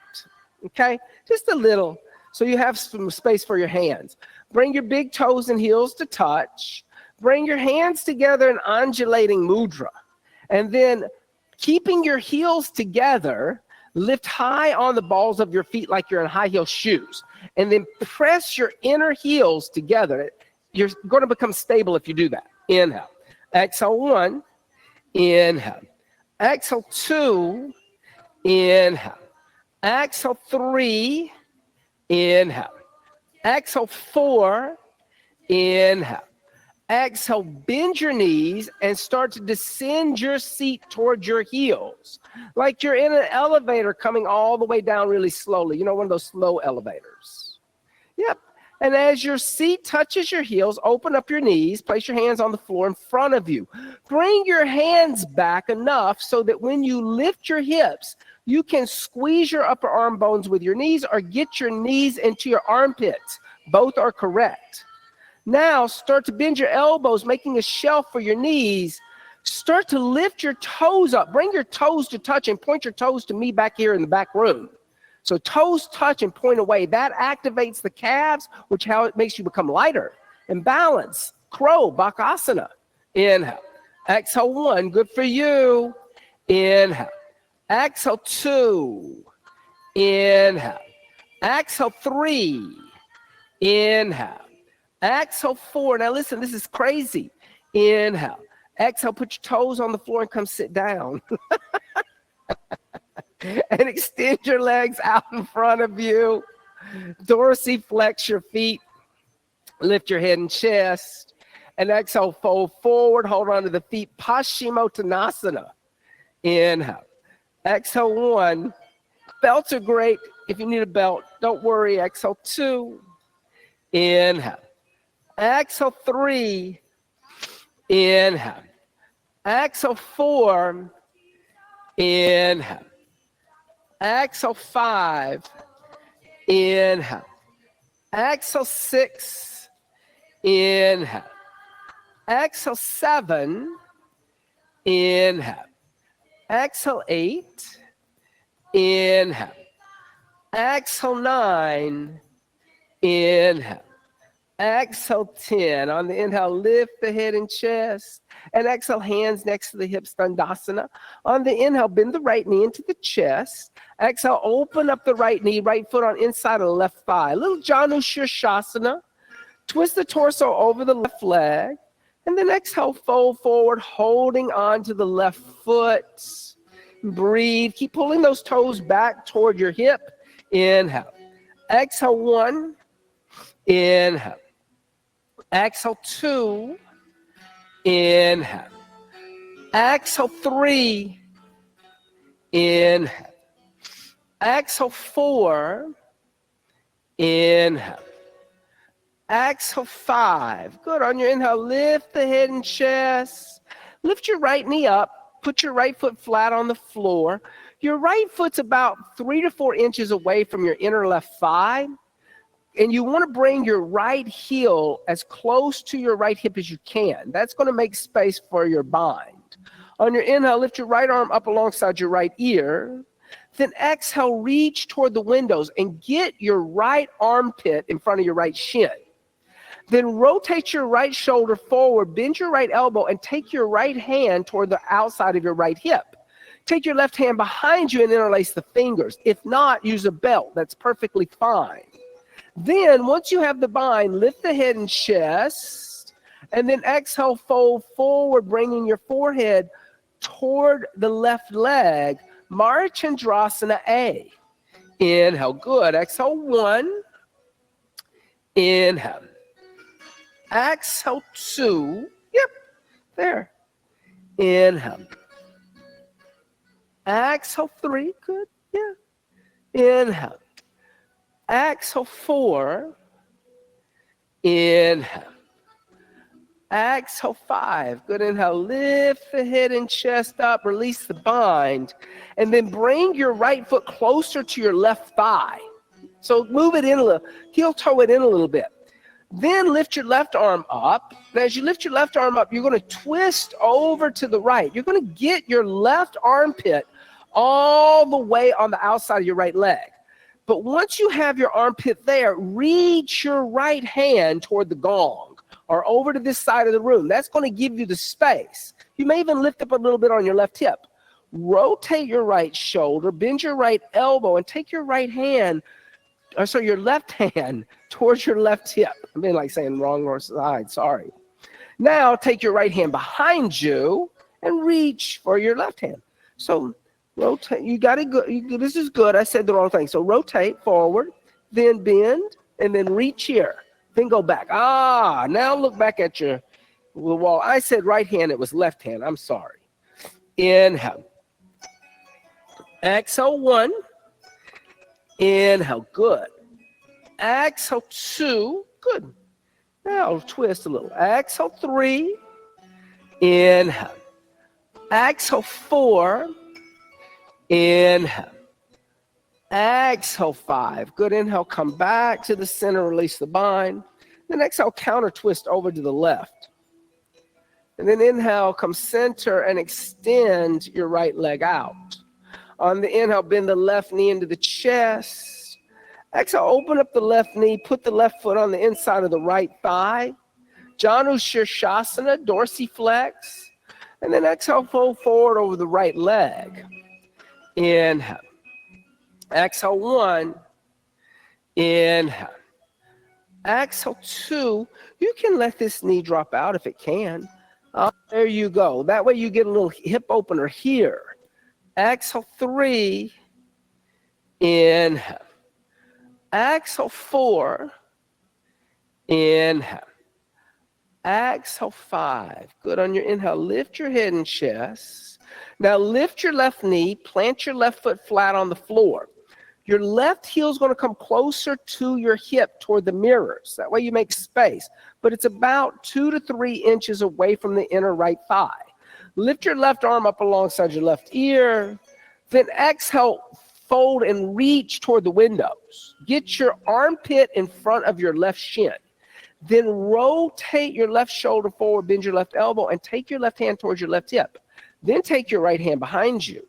Okay, just a little, so you have some space for your hands. Bring your big toes and heels to touch. Bring your hands together in undulating mudra. And then keeping your heels together, lift high on the balls of your feet like you're in high heel shoes. And then press your inner heels together. You're going to become stable if you do that. Inhale. Exhale 1. Inhale. Exhale 2. Inhale. Exhale 3. Inhale. Exhale 4. Inhale. Exhale, bend your knees and start to descend your seat towards your heels. Like you're in an elevator coming all the way down really slowly. You know, one of those slow elevators. Yep. And as your seat touches your heels, open up your knees, place your hands on the floor in front of you. Bring your hands back enough so that when you lift your hips, you can squeeze your upper arm bones with your knees or get your knees into your armpits. Both are correct. Now start to bend your elbows, making a shelf for your knees. Start to lift your toes up. Bring your toes to touch and point your toes to me back here in the back room. So toes touch and point away. That activates the calves, which how it makes you become lighter and balance. Crow, Bakasana. Inhale. Exhale 1. Good for you. Inhale. Exhale 2. Inhale. Exhale 3. Inhale. Exhale 4. Now listen, this is crazy. Inhale. Exhale, put your toes on the floor and come sit down. And extend your legs out in front of you. Dorsiflex your feet. Lift your head and chest. And exhale, fold forward. Hold on to the feet. Paschimottanasana. Inhale. Exhale 1. Belts are great. If you need a belt, don't worry. Exhale 2. Inhale. Exhale 3. Inhale. Exhale 4. Inhale. Exhale 5. Inhale. Exhale 6. Inhale. Exhale 7. Inhale. Exhale 8. Inhale. Exhale 9. Inhale. Exhale 10. On the inhale, lift the head and chest. And exhale, hands next to the hips, Dandasana. On the inhale, bend the right knee into the chest. Exhale, open up the right knee, right foot on inside of the left thigh. A little Janu Shirshasana. Twist the torso over the left leg. And then exhale, fold forward, holding on to the left foot. Breathe. Keep pulling those toes back toward your hip. Inhale. Exhale 1. Inhale. Exhale 2. Inhale. Exhale, 3. Inhale. Exhale, 4. Inhale. Exhale, 5. Good. On your inhale, lift the head and chest. Lift your right knee up. Put your right foot flat on the floor. Your right foot's about 3 to 4 inches away from your inner left thigh. And you want to bring your right heel as close to your right hip as you can. That's going to make space for your bind. On your inhale, lift your right arm up alongside your right ear. Then exhale, reach toward the windows and get your right armpit in front of your right shin. Then rotate your right shoulder forward, bend your right elbow, and take your right hand toward the outside of your right hip. Take your left hand behind you and interlace the fingers. If not, use a belt. That's perfectly fine. Then, once you have the bind, lift the head and chest, and then exhale, fold forward, bringing your forehead toward the left leg. Marchandrasana A. Inhale, good. Exhale, 1. Inhale. Exhale, 2. Yep, there. Inhale. Exhale, 3. Good, yeah. Inhale. Exhale, 4. Inhale. Exhale, 5. Good. Inhale. Lift the head and chest up. Release the bind. And then bring your right foot closer to your left thigh. So move it in a little. Heel toe it in a little bit. Then lift your left arm up. And as you lift your left arm up, you're going to twist over to the right. You're going to get your left armpit all the way on the outside of your right leg. But once you have your armpit there, reach your right hand toward the gong or over to this side of the room. That's going to give you the space. You may even lift up a little bit on your left hip. Rotate your right shoulder, bend your right elbow, and take your right hand, your left hand towards your left hip. I mean, like saying wrong side, sorry. Now take your right hand behind you and reach for your left hand. So rotate, you got to go, this is good, I said the wrong thing. So rotate forward, then bend, and then reach here. Then go back. Now look back at your wall. I said right hand, it was left hand, I'm sorry. Inhale. Exhale, 1. Inhale, good. Exhale, 2, good. Now twist a little. Exhale, 3. Inhale. Exhale, 4. Inhale. Exhale, 5. Good. Inhale, come back to the center, release the bind. Then exhale, counter twist over to the left. And then inhale, come center and extend your right leg out. On the inhale, bend the left knee into the chest. Exhale, open up the left knee, put the left foot on the inside of the right thigh. Janu Shirshasana, dorsiflex. And then exhale, fold forward over the right leg. Inhale. Exhale, 1. Inhale. Exhale, 2. You can let this knee drop out if it can. There you go. That way you get a little hip opener here. Exhale, 3. Inhale. Exhale, 4. Inhale. Exhale, 5. Good. On your inhale, lift your head and chest. Now lift your left knee, plant your left foot flat on the floor. Your left heel is going to come closer to your hip toward the mirrors. That way you make space. But it's about 2 to 3 inches away from the inner right thigh. Lift your left arm up alongside your left ear. Then exhale, fold and reach toward the windows. Get your armpit in front of your left shin. Then rotate your left shoulder forward, bend your left elbow, and take your left hand towards your left hip. Then take your right hand behind you.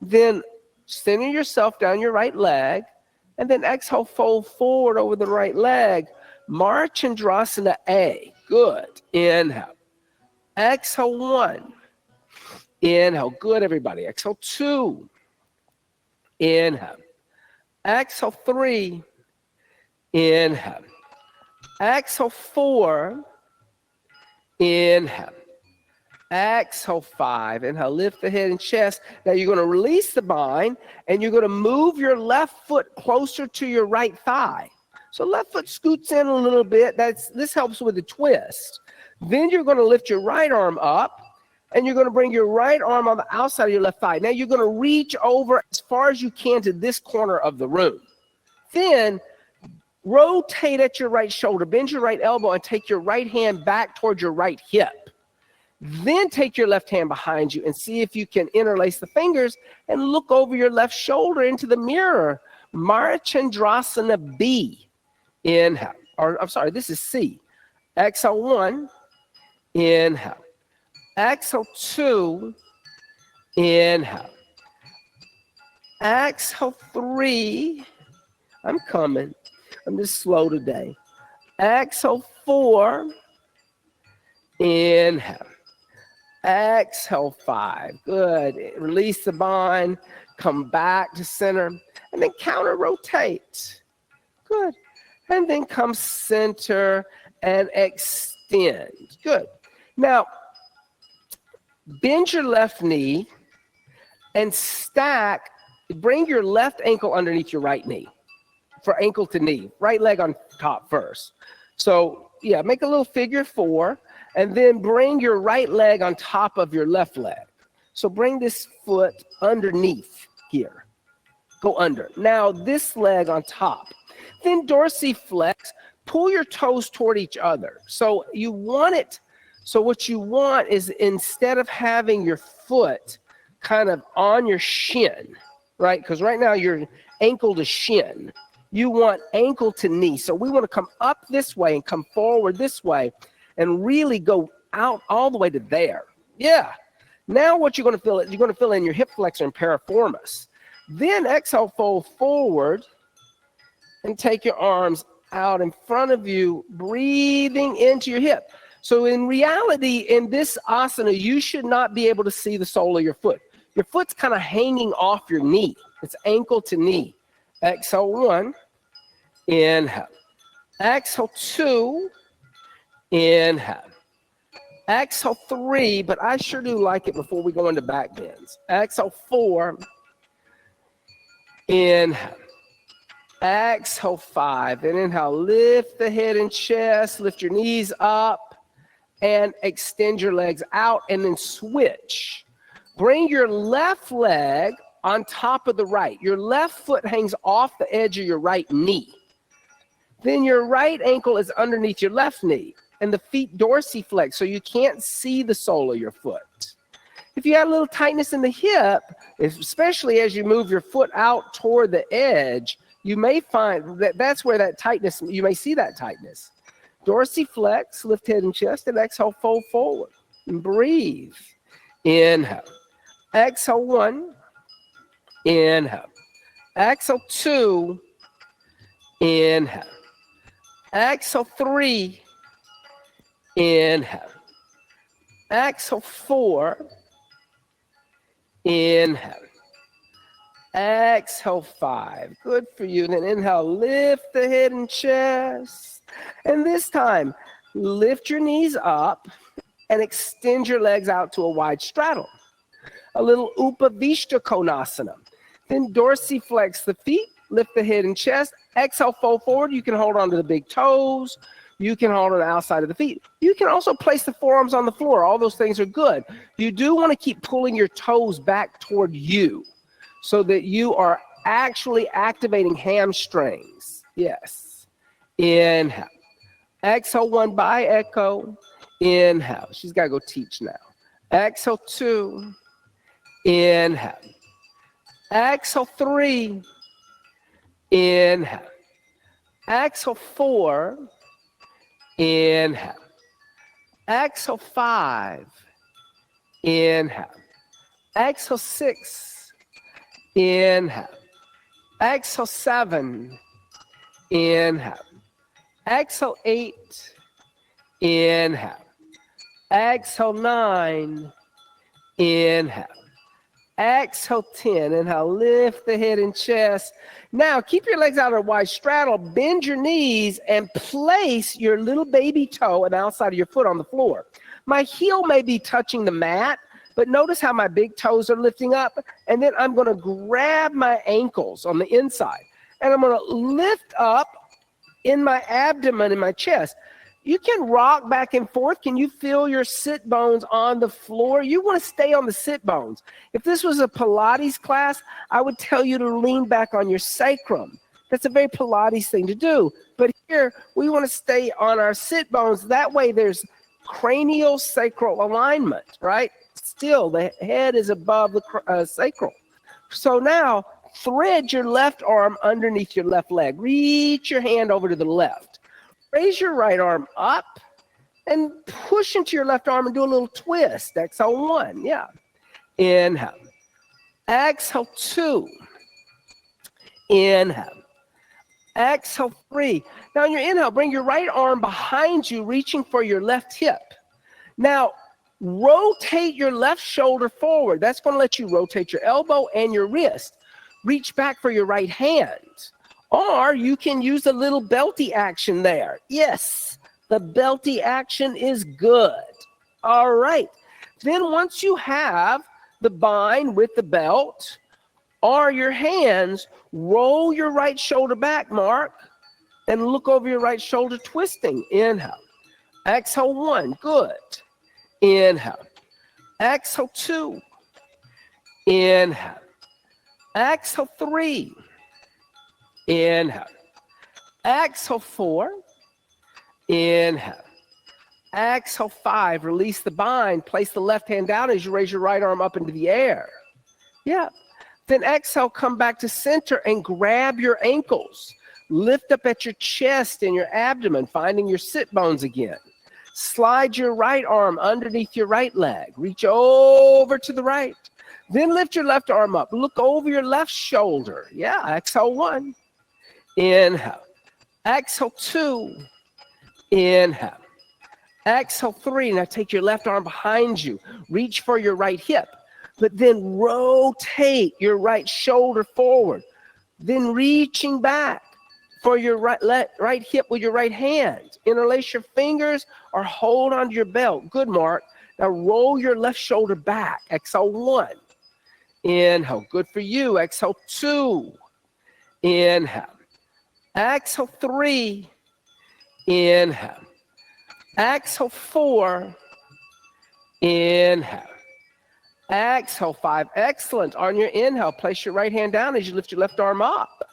Then center yourself down your right leg, and then exhale, fold forward over the right leg. Marchandrasana A. Good. Inhale. Exhale, 1. Inhale. Good, everybody. Exhale, 2. Inhale. Exhale, 3. Inhale. Exhale, 4. Inhale. Exhale, 5. Inhale, lift the head and chest. Now you're going to release the bind, and you're going to move your left foot closer to your right thigh. So left foot scoots in a little bit. This helps with the twist. Then you're going to lift your right arm up, And you're going to bring your right arm on the outside of your left thigh. Now you're going to reach over as far as you can to this corner of the room. Then rotate at your right shoulder, bend your right elbow, and take your right hand back towards your right hip. Then take your left hand behind you and see if you can interlace the fingers and look over your left shoulder into the mirror. Marachandrasana B. Inhale. Or I'm sorry, this is C. Exhale 1. Inhale. Exhale 2. Inhale. Exhale 3. I'm coming. I'm just slow today. Exhale 4. Inhale. Exhale 5. Good. Release the bind. Come back to center. And then counter rotate. Good. And then come center and extend. Good. Now, bend your left knee and stack. Bring your left ankle underneath your right knee for ankle to knee. Right leg on top first. So, yeah, make a little figure 4. And then bring your right leg on top of your left leg. So bring this foot underneath here. Go under. Now this leg on top. Then dorsiflex. Pull your toes toward each other. So you want it. So what you want is instead of having your foot kind of on your shin, right? Because right now you're ankle to shin. You want ankle to knee. So we want to come up this way and come forward this way. And really go out all the way to there. Yeah. Now what you're going to feel is you're going to feel in your hip flexor and piriformis. Then exhale, fold forward and take your arms out in front of you, breathing into your hip. So in reality, in this asana, you should not be able to see the sole of your foot. Your foot's kind of hanging off your knee. It's ankle to knee. Exhale 1. Inhale. Exhale 2. Inhale. Exhale 3, but I sure do like it before we go into back bends. Exhale 4. Inhale. Exhale 5. And inhale, lift the head and chest, lift your knees up, and extend your legs out, and then switch. Bring your left leg on top of the right. Your left foot hangs off the edge of your right knee. Then your right ankle is underneath your left knee. And the feet dorsiflex, so you can't see the sole of your foot. If you have a little tightness in the hip, especially as you move your foot out toward the edge, you may find that that's where that tightness, you may see that tightness. Dorsiflex, lift head and chest, and exhale, fold forward. And breathe. Inhale. Exhale 1. Inhale. Exhale 2. Inhale. Exhale 3. Inhale. Exhale 4. Inhale. Exhale 5. Good for you. Then inhale, lift the head and chest. And this time, lift your knees up and extend your legs out to a wide straddle. A little Upavishta Konasana. Then dorsiflex the feet, lift the head and chest. Exhale, fold forward. You can hold on to the big toes. You can hold on the outside of the feet. You can also place the forearms on the floor. All those things are good. You do want to keep pulling your toes back toward you so that you are actually activating hamstrings. Yes. Inhale. Exhale 1 by echo. Inhale. She's got to go teach now. Exhale 2. Inhale. Exhale 3. Inhale. Exhale 4. Inhale. Exhale 5. Inhale. Exhale 6. Inhale. Exhale 7. Inhale. Exhale 8. Inhale. Exhale 9. Inhale. Exhale 10. Inhale, lift the head and chest. Now, keep your legs out of a wide straddle. Bend your knees and place your little baby toe on the outside of your foot on the floor. My heel may be touching the mat, but notice how my big toes are lifting up. And then I'm going to grab my ankles on the inside. And I'm going to lift up in my abdomen and my chest. You can rock back and forth. Can you feel your sit bones on the floor? You want to stay on the sit bones. If this was a Pilates class, I would tell you to lean back on your sacrum. That's a very Pilates thing to do. But here, we want to stay on our sit bones. That way there's cranial sacral alignment, right? Still, the head is above the sacral. So now, thread your left arm underneath your left leg. Reach your hand over to the left. Raise your right arm up and push into your left arm and do a little twist. Exhale 1, yeah. Inhale. Exhale 2. Inhale. Exhale 3. Now on your inhale, bring your right arm behind you, reaching for your left hip. Now, rotate your left shoulder forward. That's going to let you rotate your elbow and your wrist. Reach back for your right hand. Or you can use a little belty action there. Yes, the belty action is good. All right. Then once you have the bind with the belt or your hands, roll your right shoulder back, Mark, and look over your right shoulder twisting. Inhale. Exhale 1. Good. Inhale. Exhale 2. Inhale. Exhale 3. Inhale. Exhale 4. Inhale. Exhale 5. Release the bind. Place the left hand down as you raise your right arm up into the air. Yeah. Then exhale, come back to center and grab your ankles. Lift up at your chest and your abdomen, finding your sit bones again. Slide your right arm underneath your right leg. Reach over to the right. Then lift your left arm up. Look over your left shoulder. Yeah, exhale 1. Inhale. Exhale 2. Inhale. Exhale 3. Now take your left arm behind you. Reach for your right hip. But then rotate your right shoulder forward. Then reaching back for your right hip with your right hand. Interlace your fingers or hold onto your belt. Good, Mark. Now roll your left shoulder back. Exhale 1. Inhale. Good for you. Exhale 2. Inhale. Exhale 3. Inhale. Exhale 4. Inhale. Exhale 5. Excellent. On your inhale, place your right hand down as you lift your left arm up.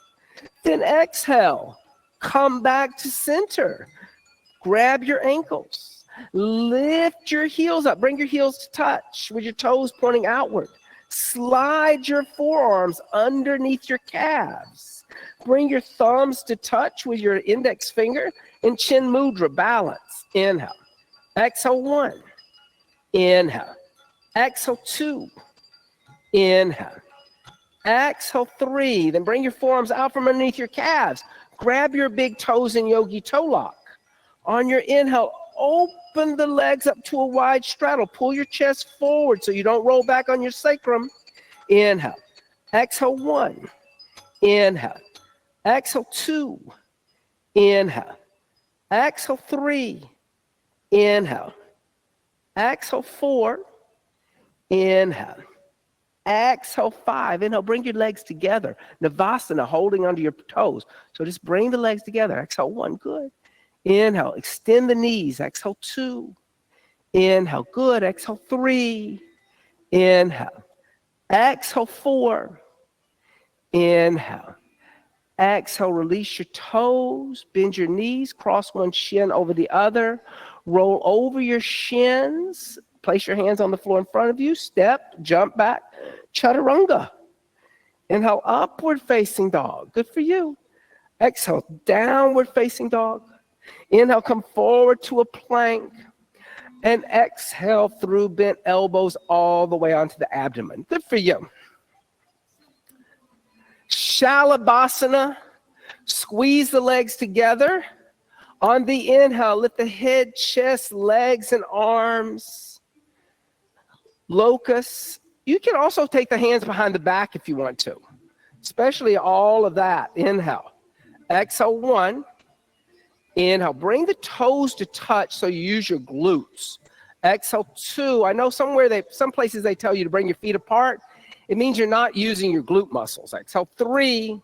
Then exhale. Come back to center. Grab your ankles. Lift your heels up. Bring your heels to touch with your toes pointing outward. Slide your forearms underneath your calves. Bring your thumbs to touch with your index finger and chin mudra, balance. Inhale. Exhale 1. Inhale. Exhale 2. Inhale. Exhale 3. Then bring your forearms out from underneath your calves. Grab your big toes in yogi toe lock. On your inhale, open the legs up to a wide straddle. Pull your chest forward so you don't roll back on your sacrum. Inhale. Exhale 1. Inhale. Exhale 2. Inhale. Exhale 3. Inhale. Exhale 4. Inhale. Exhale 5. Inhale. Bring your legs together. Navasana, holding onto your toes. So just bring the legs together. Exhale 1. Good. Inhale. Extend the knees. Exhale 2. Inhale. Good. Exhale 3. Inhale. Exhale 4. Inhale. Exhale. Release your toes. Bend your knees. Cross one shin over the other. Roll over your shins. Place your hands on the floor in front of you. Step. Jump back. Chaturanga. Inhale. Upward facing dog. Good for you. Exhale. Downward facing dog. Inhale. Come forward to a plank. And exhale through bent elbows all the way onto the abdomen. Good for you. Shalabhasana. Squeeze the legs together. On the inhale, lift the head, chest, legs, and arms. Locust. You can also take the hands behind the back if you want to, especially all of that. Inhale. Exhale 1. Inhale. Bring the toes to touch so you use your glutes. Exhale 2. I know some places they tell you to bring your feet apart. It means you're not using your glute muscles. Exhale 3.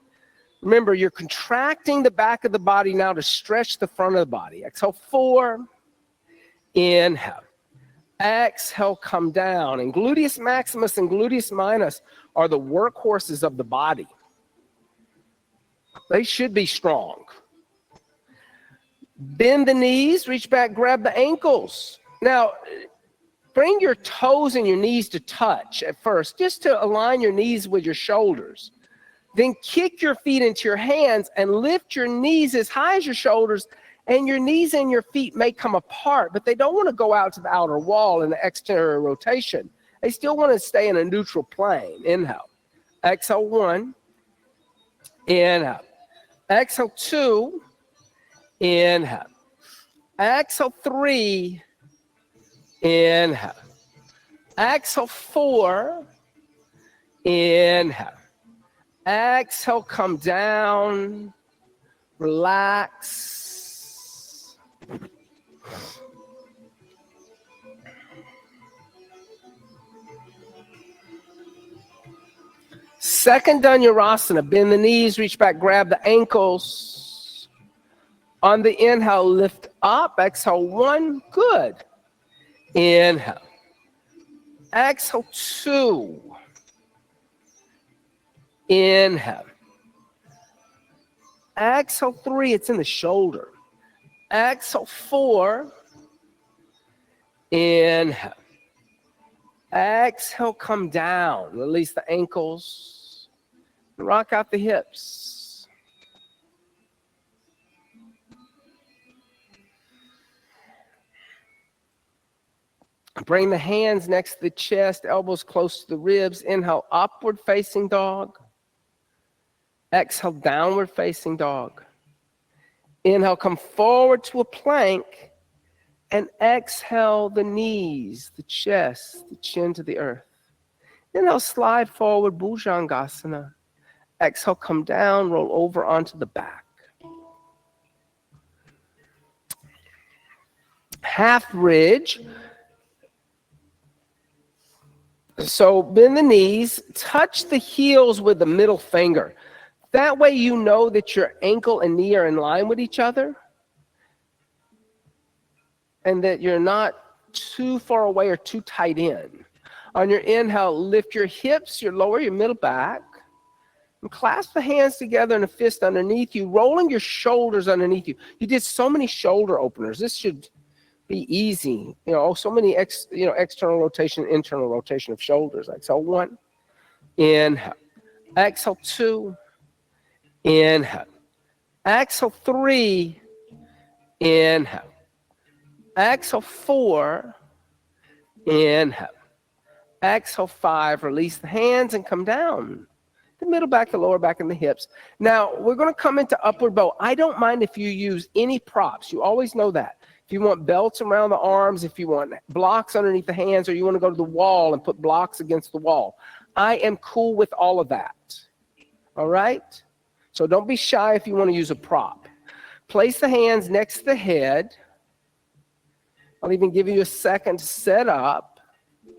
Remember, you're contracting the back of the body now to stretch the front of the body. Exhale, 4. Inhale. Exhale, come down. And gluteus maximus and gluteus minus are the workhorses of the body. They should be strong. Bend the knees, reach back, grab the ankles. Now, bring your toes and your knees to touch at first, just to align your knees with your shoulders. Then kick your feet into your hands and lift your knees as high as your shoulders, and your knees and your feet may come apart, but they don't want to go out to the outer wall in the exterior rotation. They still want to stay in a neutral plane. Inhale. Exhale, 1. Inhale. Exhale, 2. Inhale. Exhale, 3. Inhale. Exhale, 4. Inhale. Exhale, come down. Relax. Second Dhanurasana, bend the knees, reach back, grab the ankles. On the inhale, lift up. Exhale, 1. Good. Inhale. Exhale, 2. Inhale. Exhale, 3. It's in the shoulder. Exhale, 4. Inhale. Exhale, come down. Release the ankles. Rock out the hips. Bring the hands next to the chest, elbows close to the ribs. Inhale, upward facing dog. Exhale, downward facing dog. Inhale, come forward to a plank. And exhale, the knees, the chest, the chin to the earth. Inhale, slide forward, Bhujangasana. Exhale, come down, roll over onto the back. Half ridge. So bend the knees, touch the heels with the middle finger. That way you know that your ankle and knee are in line with each other, and that you're not too far away or too tight in. On your inhale, lift your hips, your lower, your middle back, and clasp the hands together in a fist underneath you, rolling your shoulders underneath you. You did so many shoulder openers. This should be easy. So many external rotation, internal rotation of shoulders. Exhale, 1. Inhale. Exhale, 2. Inhale. Exhale, 3. Inhale. Exhale, 4. Inhale. Exhale, 5. Release the hands and come down. The middle back, the lower back, and the hips. Now, we're going to come into upward bow. I don't mind if you use any props. You always know that. If you want belts around the arms, if you want blocks underneath the hands, or you want to go to the wall and put blocks against the wall, I am cool with all of that. All right? So don't be shy if you want to use a prop. Place the hands next to the head. I'll even give you a second to set up. Do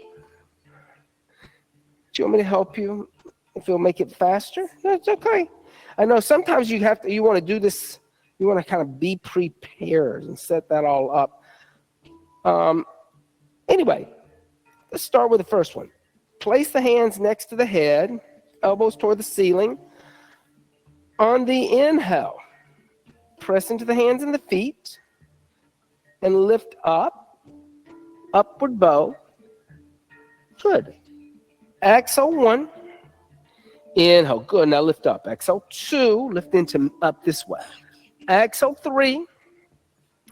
you want me to help you? If it'll make it faster, that's okay. I know sometimes you want to do this, you want to kind of be prepared and set that all up. Anyway, let's start with the first one. Place the hands next to the head, elbows toward the ceiling. On the inhale, press into the hands and the feet and lift up, upward bow. Good. Exhale, 1. Inhale, good. Now lift up. Exhale, 2. Lift into up this way. Exhale, 3.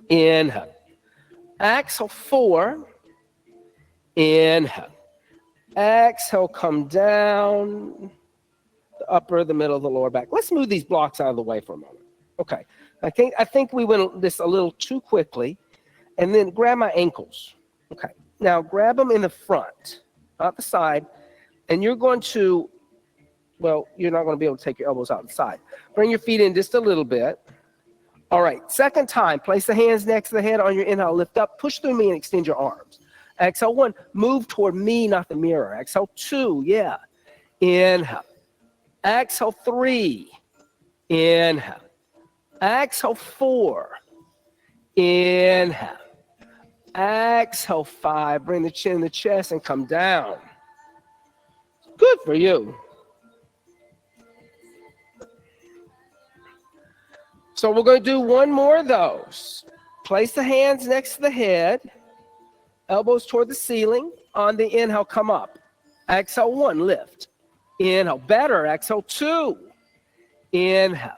Inhale. Exhale, 4. Inhale. Exhale, come down. The upper, the middle, the lower back. Let's move these blocks out of the way for a moment. Okay. I think we went this a little too quickly. And then grab my ankles. Okay. Now grab them in the front, not the side. And you're going to, you're not going to be able to take your elbows out the side. Bring your feet in just a little bit. All right. Second time, place the hands next to the head. On your inhale, lift up, push through me and extend your arms. Exhale, 1. Move toward me, not the mirror. Exhale, 2. Yeah. Inhale. Exhale, 3. Inhale. Exhale, 4. Inhale. Exhale, 5. Bring the chin in the chest and come down. Good for you. So we're going to do one more of those. Place the hands next to the head, elbows toward the ceiling. On the inhale, come up. Exhale, 1, lift. Inhale, better. Exhale, 2. Inhale.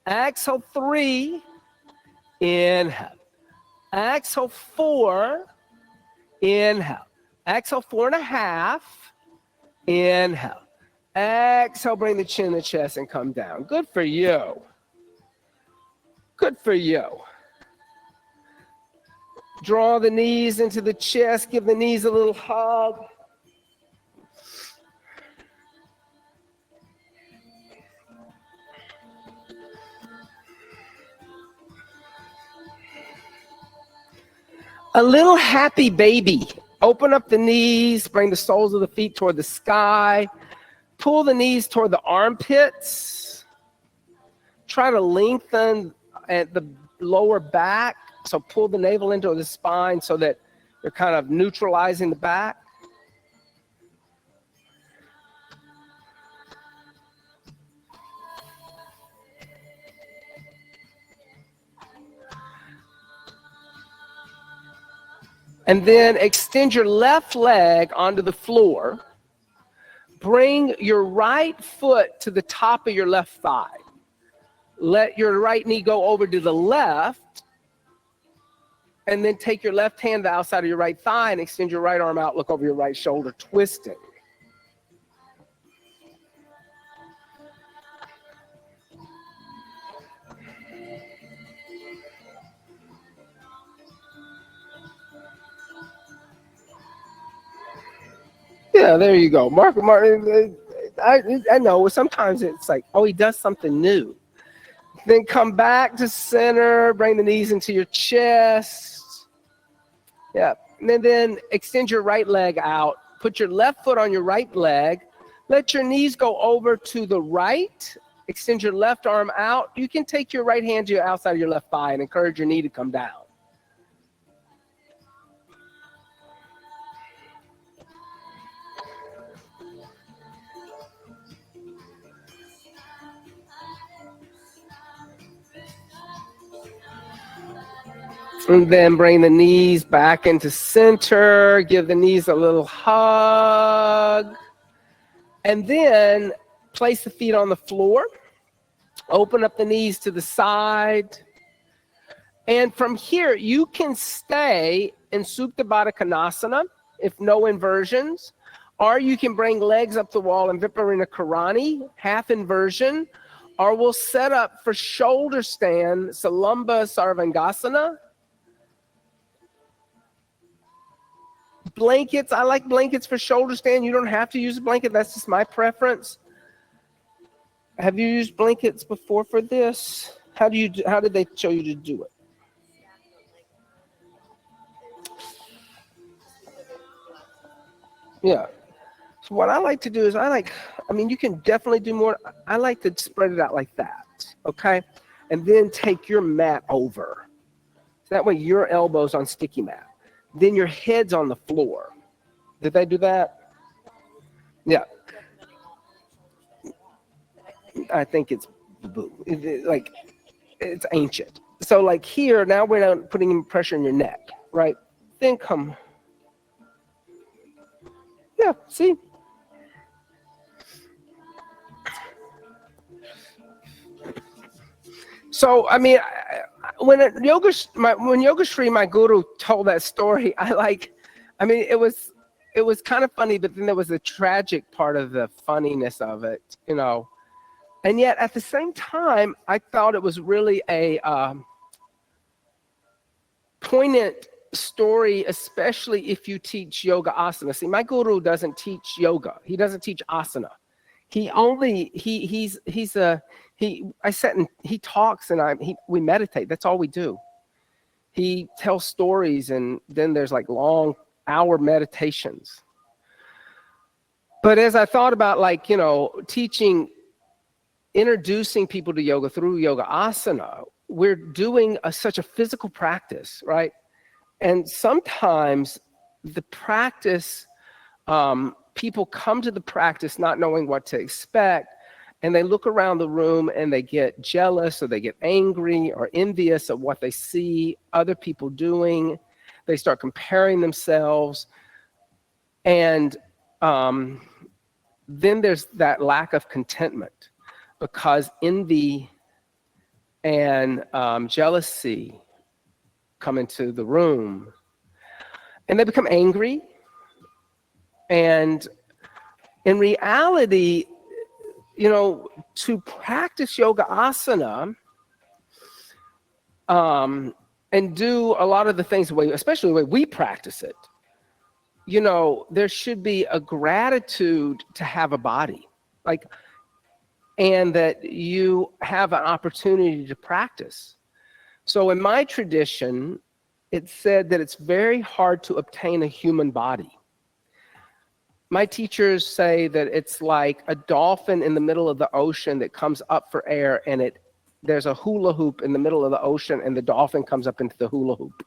Exhale, 3. Inhale. Exhale, 4. Inhale. Exhale, 4.5. Inhale. Exhale, bring the chin to the chest and come down. Good for you. Good for you. Draw the knees into the chest. Give the knees a little hug. A little happy baby. Open up the knees. Bring the soles of the feet toward the sky. Pull the knees toward the armpits. Try to lengthen at the lower back. So pull the navel into the spine so that you're kind of neutralizing the back. And then extend your left leg onto the floor. Bring your right foot to the top of your left thigh. Let your right knee go over to the left. And then take your left hand to the outside of your right thigh and extend your right arm out, look over your right shoulder, twisting. Yeah, there you go. Mark, I know sometimes it's like, oh, he does something new. Then come back to center, bring the knees into your chest. Yeah, and then extend your right leg out. Put your left foot on your right leg. Let your knees go over to the right. Extend your left arm out. You can take your right hand to your outside of your left thigh and encourage your knee to come down. And then bring the knees back into center. Give the knees a little hug. And then place the feet on the floor. Open up the knees to the side. And from here, you can stay in Supta Baddha Konasana if no inversions. Or you can bring legs up the wall in Viparita Karani, half inversion. Or we'll set up for shoulder stand, Salamba Sarvangasana. Blankets, I like blankets for shoulder stand. You don't have to use a blanket. That's just my preference. Have you used blankets before for this? How did they show you to do it? Yeah. So what I like to do is you can definitely do more. I like to spread it out like that, okay? And then take your mat over. So that way your elbow's on sticky mat. Then your head's on the floor. Did they do that? Yeah. I think it's it's ancient. So like here, now we're not putting any pressure in your neck, right? Then come. Yeah, see? So, I mean, when Yogeshri, my guru, told that story, it was kind of funny, but then there was a tragic part of the funniness of it, you know. And yet, at the same time, I thought it was really a poignant story, especially if you teach yoga asana. See, my guru doesn't teach yoga. He doesn't teach asana. He talks and we meditate. That's all we do. He tells stories and then there's like long hour meditations. But as I thought about teaching introducing people to yoga through yoga asana, we're doing such a physical practice, right? And sometimes the practice, people come to the practice not knowing what to expect, and they look around the room and they get jealous or they get angry or envious of what they see other people doing. They start comparing themselves. And then there's that lack of contentment, because envy and jealousy come into the room, and they become angry. And in reality, to practice yoga asana and do a lot of the things, especially the way we practice it, there should be a gratitude to have a body, and that you have an opportunity to practice. So in my tradition, it's said that it's very hard to obtain a human body. My teachers say that it's like a dolphin in the middle of the ocean that comes up for air, and there's a hula hoop in the middle of the ocean, and the dolphin comes up into the hula hoop.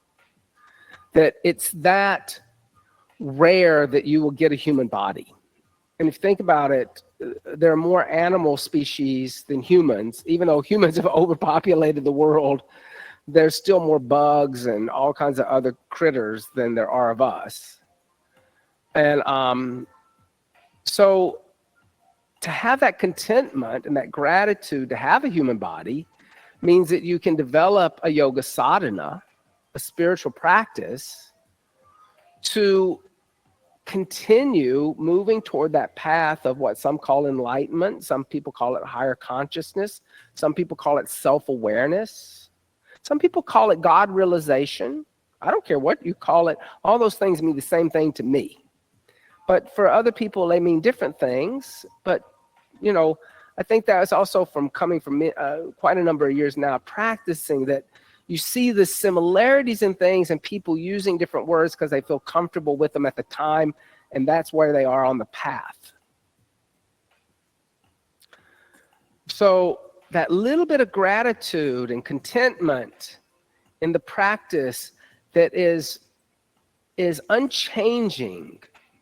That it's that rare that you will get a human body. And if you think about it, there are more animal species than humans. Even though humans have overpopulated the world, there's still more bugs and all kinds of other critters than there are of us. And so to have that contentment and that gratitude to have a human body means that you can develop a yoga sadhana, a spiritual practice, to continue moving toward that path of what some call enlightenment. Some people call it higher consciousness. Some people call it self-awareness. Some people call it God realization. I don't care what you call it. All those things mean the same thing to me. But for other people, they mean different things. But, I think that's also from coming from quite a number of years now, practicing, that you see the similarities in things and people using different words because they feel comfortable with them at the time, and that's where they are on the path. So that little bit of gratitude and contentment in the practice that is unchanging,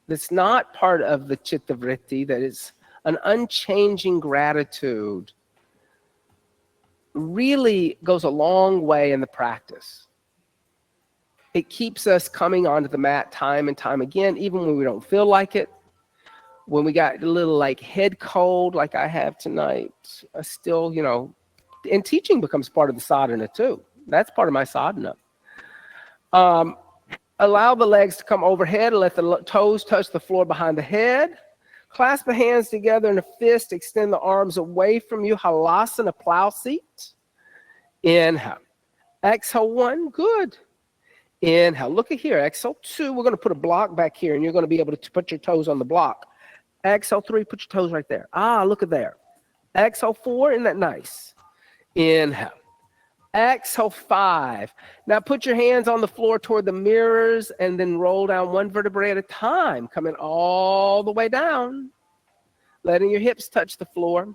that's not part of the chitta vritti, that is an unchanging gratitude, really goes a long way in the practice. It keeps us coming onto the mat time and time again, even when we don't feel like it. When we got a little head cold like I have tonight, still, and teaching becomes part of the sadhana too. That's part of my sadhana. Allow the legs to come overhead and let the toes touch the floor behind the head. Clasp the hands together in a fist. Extend the arms away from you. Halasana, plow seat. Inhale. Exhale, 1. Good. Inhale. Look at here. Exhale, 2. We're going to put a block back here, and you're going to be able to put your toes on the block. Exhale, 3. Put your toes right there. Look at there. Exhale, 4. Isn't that nice? Inhale. Exhale, 5. Now put your hands on the floor toward the mirrors and then roll down one vertebrae at a time, coming all the way down, letting your hips touch the floor.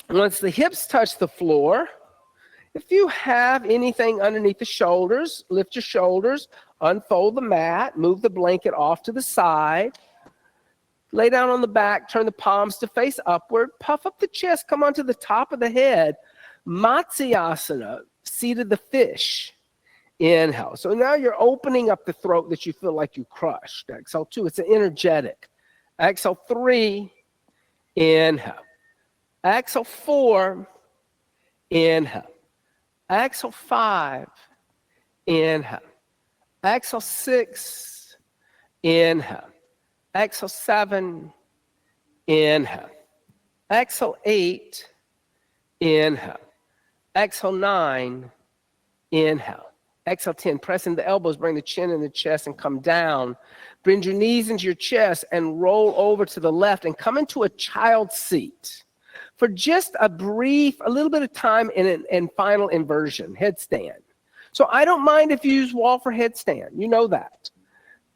Once the hips touch the floor, if you have anything underneath the shoulders, lift your shoulders, unfold the mat, move the blanket off to the side. Lay down on the back, turn the palms to face upward, puff up the chest, come onto the top of the head. Matsyasana, seated the fish. Inhale. So now you're opening up the throat that you feel like you crushed. Exhale, 2. It's an energetic. Exhale, 3. Inhale. Exhale, 4. Inhale. Exhale, 5. Inhale. Exhale, 6. Inhale. Exhale, 7. Inhale. Exhale, 8. Inhale. Exhale, 9. Inhale. Exhale, 10. Press in the elbows, bring the chin in the chest and come down. Bring your knees into your chest and roll over to the left and come into a child seat for just a little bit of time in final inversion, headstand. So I don't mind if you use wall for headstand. You know that.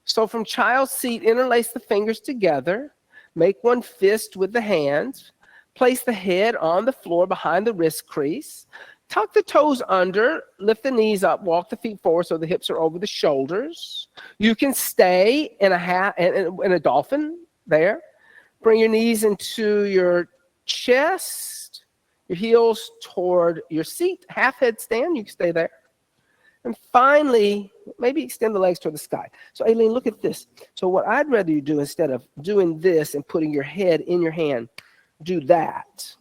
So from child seat, interlace the fingers together. Make one fist with the hands. Place the head on the floor behind the wrist crease. Tuck the toes under, lift the knees up, walk the feet forward so the hips are over the shoulders. You can stay in a dolphin there. Bring your knees into your chest, your heels toward your seat, half headstand, you can stay there. And finally, maybe extend the legs toward the sky. So Aileen, look at this. So what I'd rather you do, instead of doing this and putting your head in your hand, do that,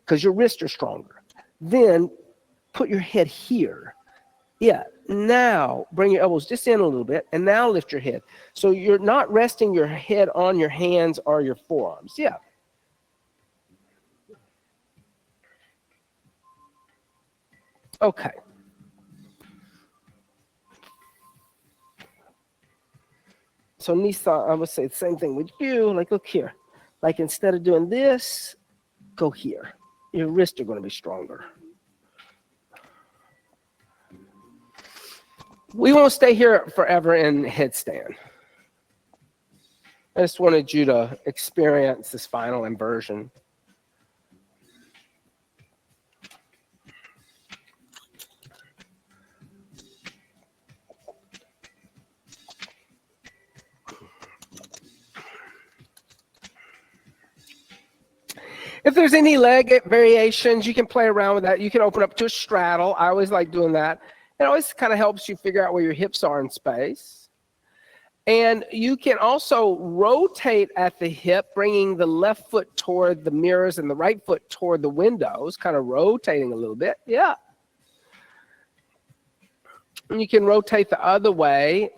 because your wrists are stronger. Then put your head here. Yeah, now bring your elbows just in a little bit, and now lift your head. So you're not resting your head on your hands or your forearms. Yeah. Okay. So Nisa, I would say the same thing with you. Like, look here. Like, instead of doing this, go here. Your wrists are going to be stronger. We won't stay here forever in headstand. I just wanted you to experience this final inversion. If there's any leg variations, you can play around with that. You can open up to a straddle. I always like doing that. It always kind of helps you figure out where your hips are in space. And you can also rotate at the hip, bringing the left foot toward the mirrors and the right foot toward the windows, kind of rotating a little bit. Yeah. And you can rotate the other way.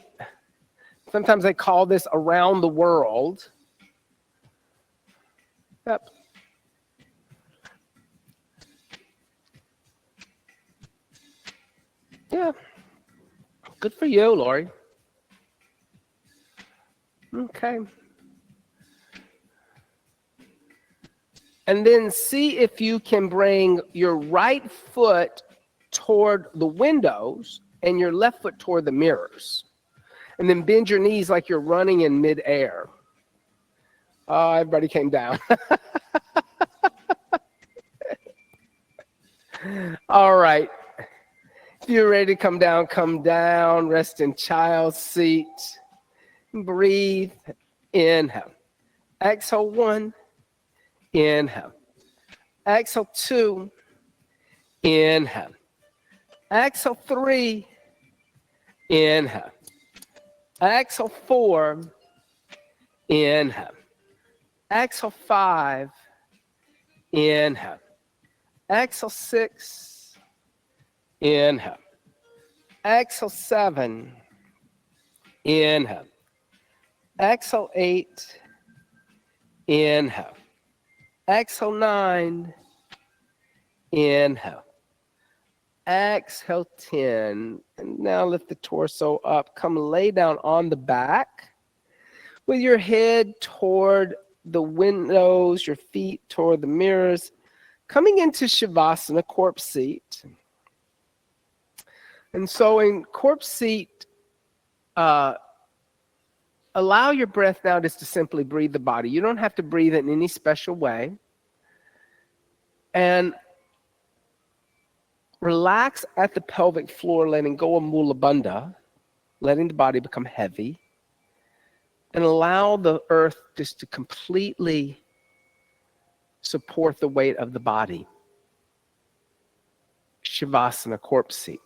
Sometimes they call this around the world. Yep. Yeah. Good for you, Lori. Okay. And then see if you can bring your right foot toward the windows and your left foot toward the mirrors. And then bend your knees like you're running in midair. Oh, everybody came down. All right. If you're ready to come down, rest in child's seat. Breathe, inhale. Exhale, 1, inhale. Exhale, 2, inhale. Exhale, 3, inhale. Exhale, 4, inhale. Exhale, 5, inhale. Exhale, 6, inhale. Exhale, 7, inhale. Exhale, 8, inhale. Exhale, 9, inhale. Exhale, 10. And now lift the torso up. Come lay down on the back with your head toward the windows, your feet toward the mirrors. Coming into Shavasana, corpse seat. And so in corpse seat, allow your breath now just to simply breathe the body. You don't have to breathe it in any special way. And relax at the pelvic floor, letting go of Mula Bandha, letting the body become heavy. And allow the earth just to completely support the weight of the body. Shavasana, corpse seat.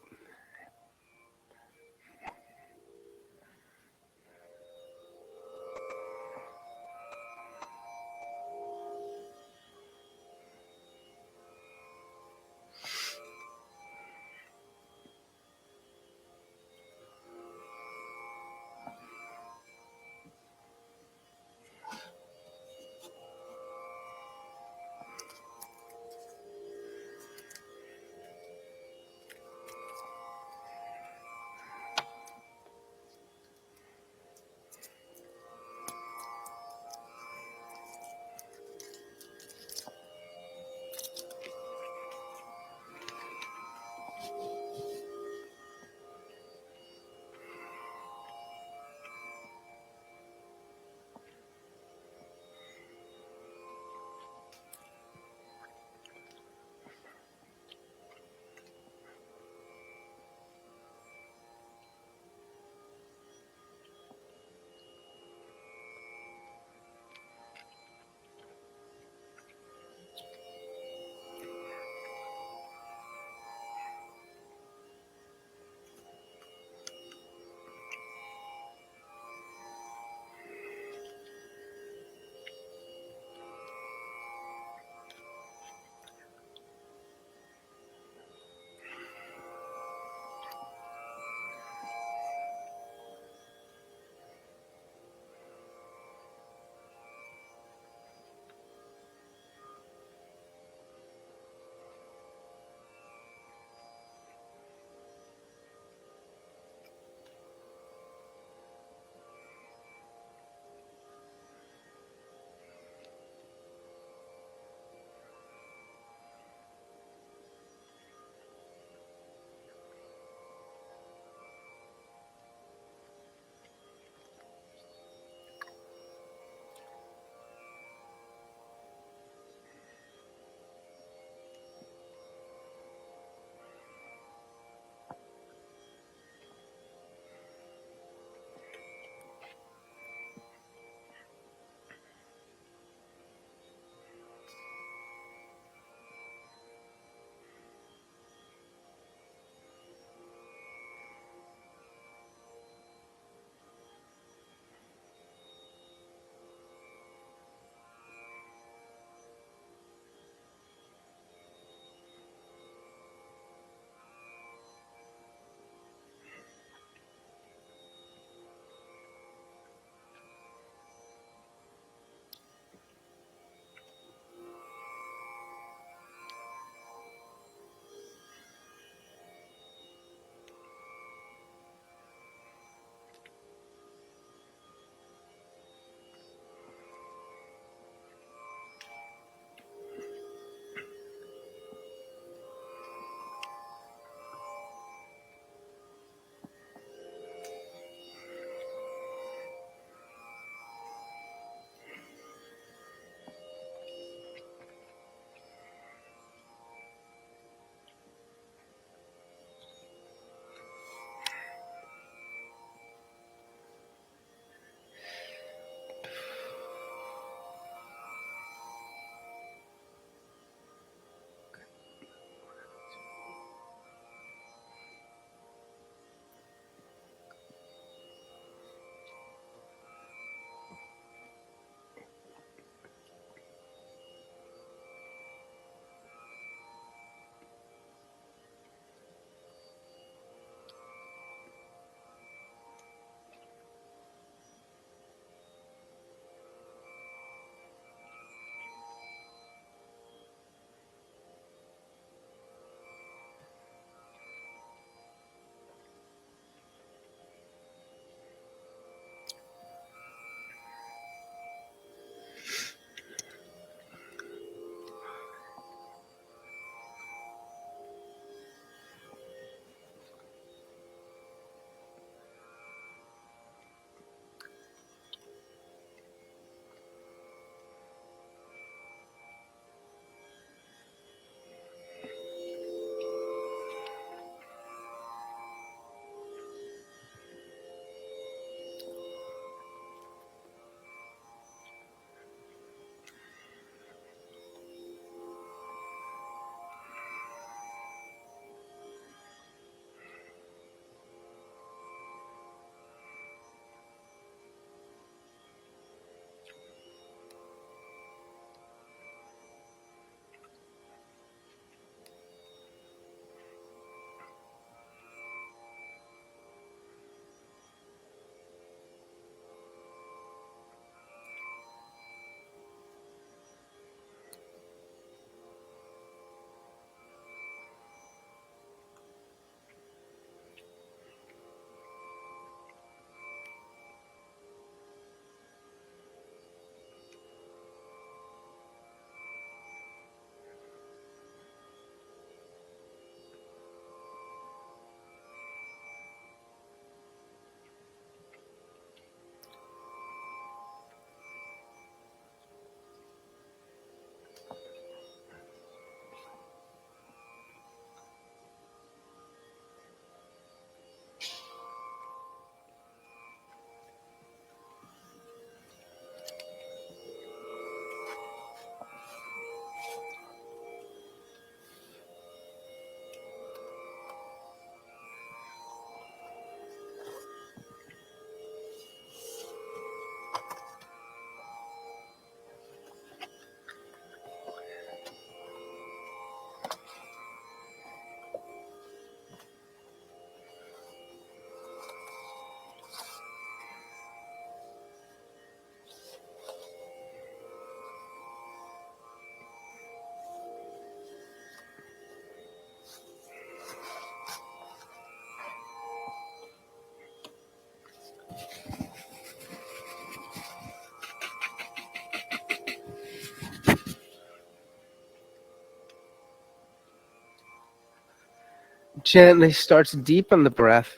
Gently start to deepen the breath.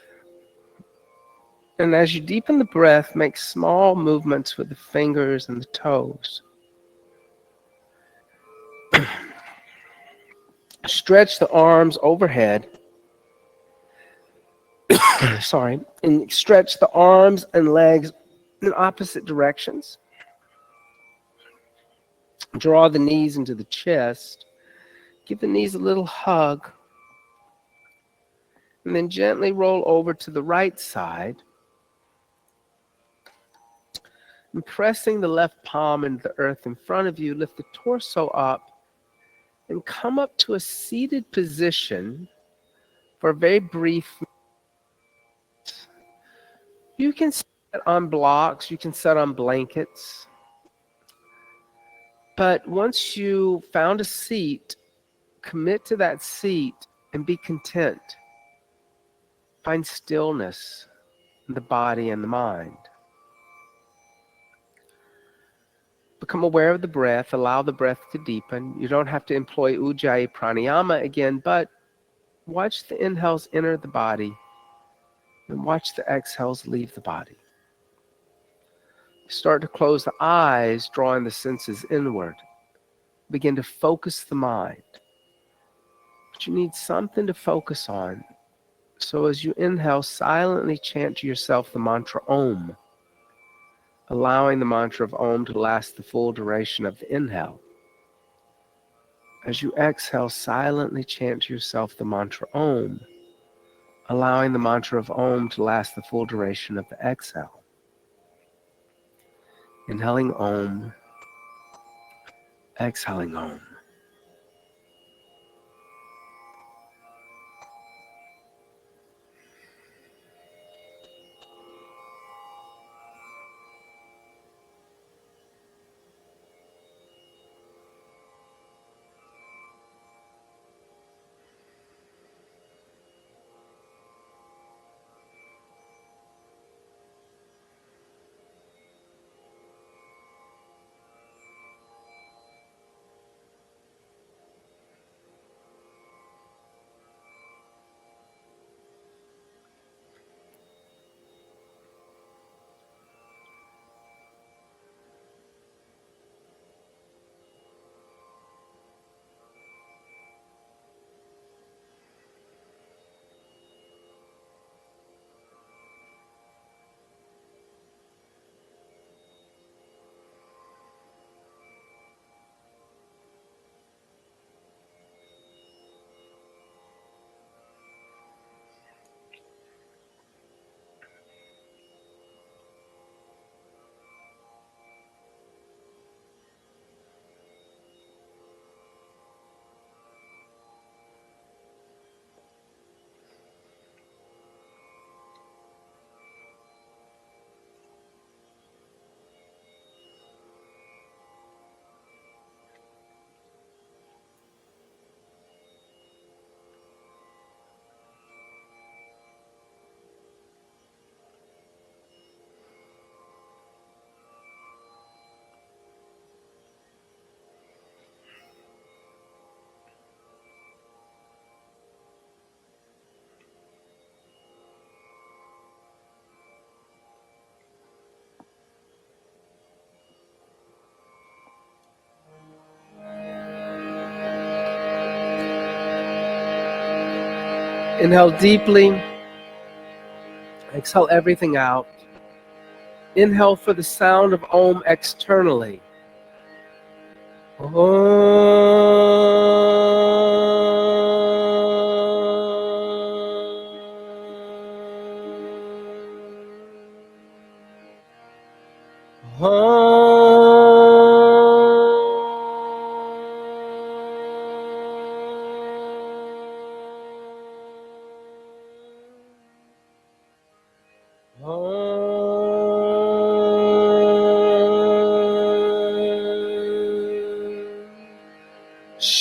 And as you deepen the breath, make small movements with the fingers and the toes. Stretch the arms overhead. Sorry. And stretch the arms and legs in opposite directions. Draw the knees into the chest. Give the knees a little hug. And then gently roll over to the right side. And pressing the left palm into the earth in front of you, lift the torso up and come up to a seated position for a very brief. You can sit on blocks, you can sit on blankets. But once you found a seat, commit to that seat and be content. Find stillness in the body and the mind. Become aware of the breath. Allow the breath to deepen. You don't have to employ Ujjayi pranayama again, but watch the inhales enter the body and watch the exhales leave the body. Start to close the eyes, drawing the senses inward. Begin to focus the mind. But you need something to focus on. So as you inhale, silently chant to yourself the mantra Om, allowing the mantra of Om to last the full duration of the inhale. As you exhale, silently chant to yourself the mantra Om, allowing the mantra of Om to last the full duration of the exhale. Inhaling Om, exhaling Om. Inhale deeply. Exhale everything out. Inhale for the sound of Om externally.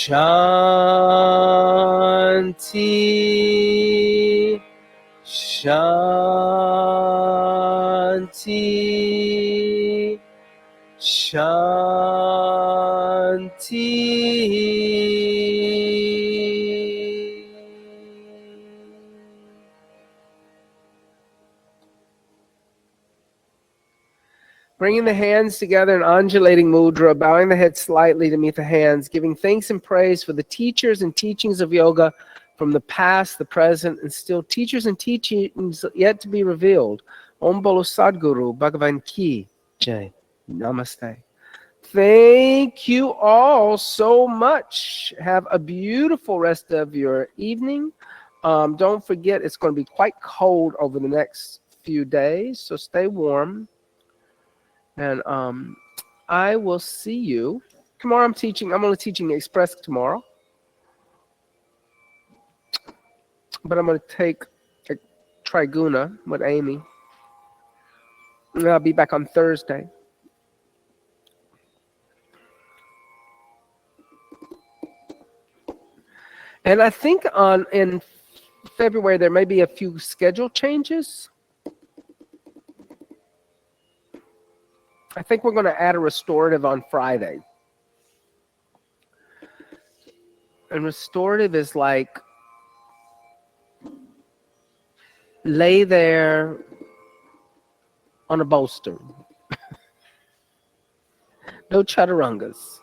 Shanti, Shanti, Shanti. Bringing the hands together in undulating mudra, bowing the head slightly to meet the hands, giving thanks and praise for the teachers and teachings of yoga from the past, the present, and still teachers and teachings yet to be revealed. Om Bolo Sadguru Bhagavan Ki Jai. Namaste. Thank you all so much. Have a beautiful rest of your evening. Don't forget, it's going to be quite cold over the next few days, so stay warm. And I will see you tomorrow. I'm only teaching Express tomorrow, but I'm going to take a Triguna with Amy, and I'll be back on Thursday. And I think in February there may be a few schedule changes. I think we're going to add a restorative on Friday. And restorative is like lay there on a bolster. No chaturangas.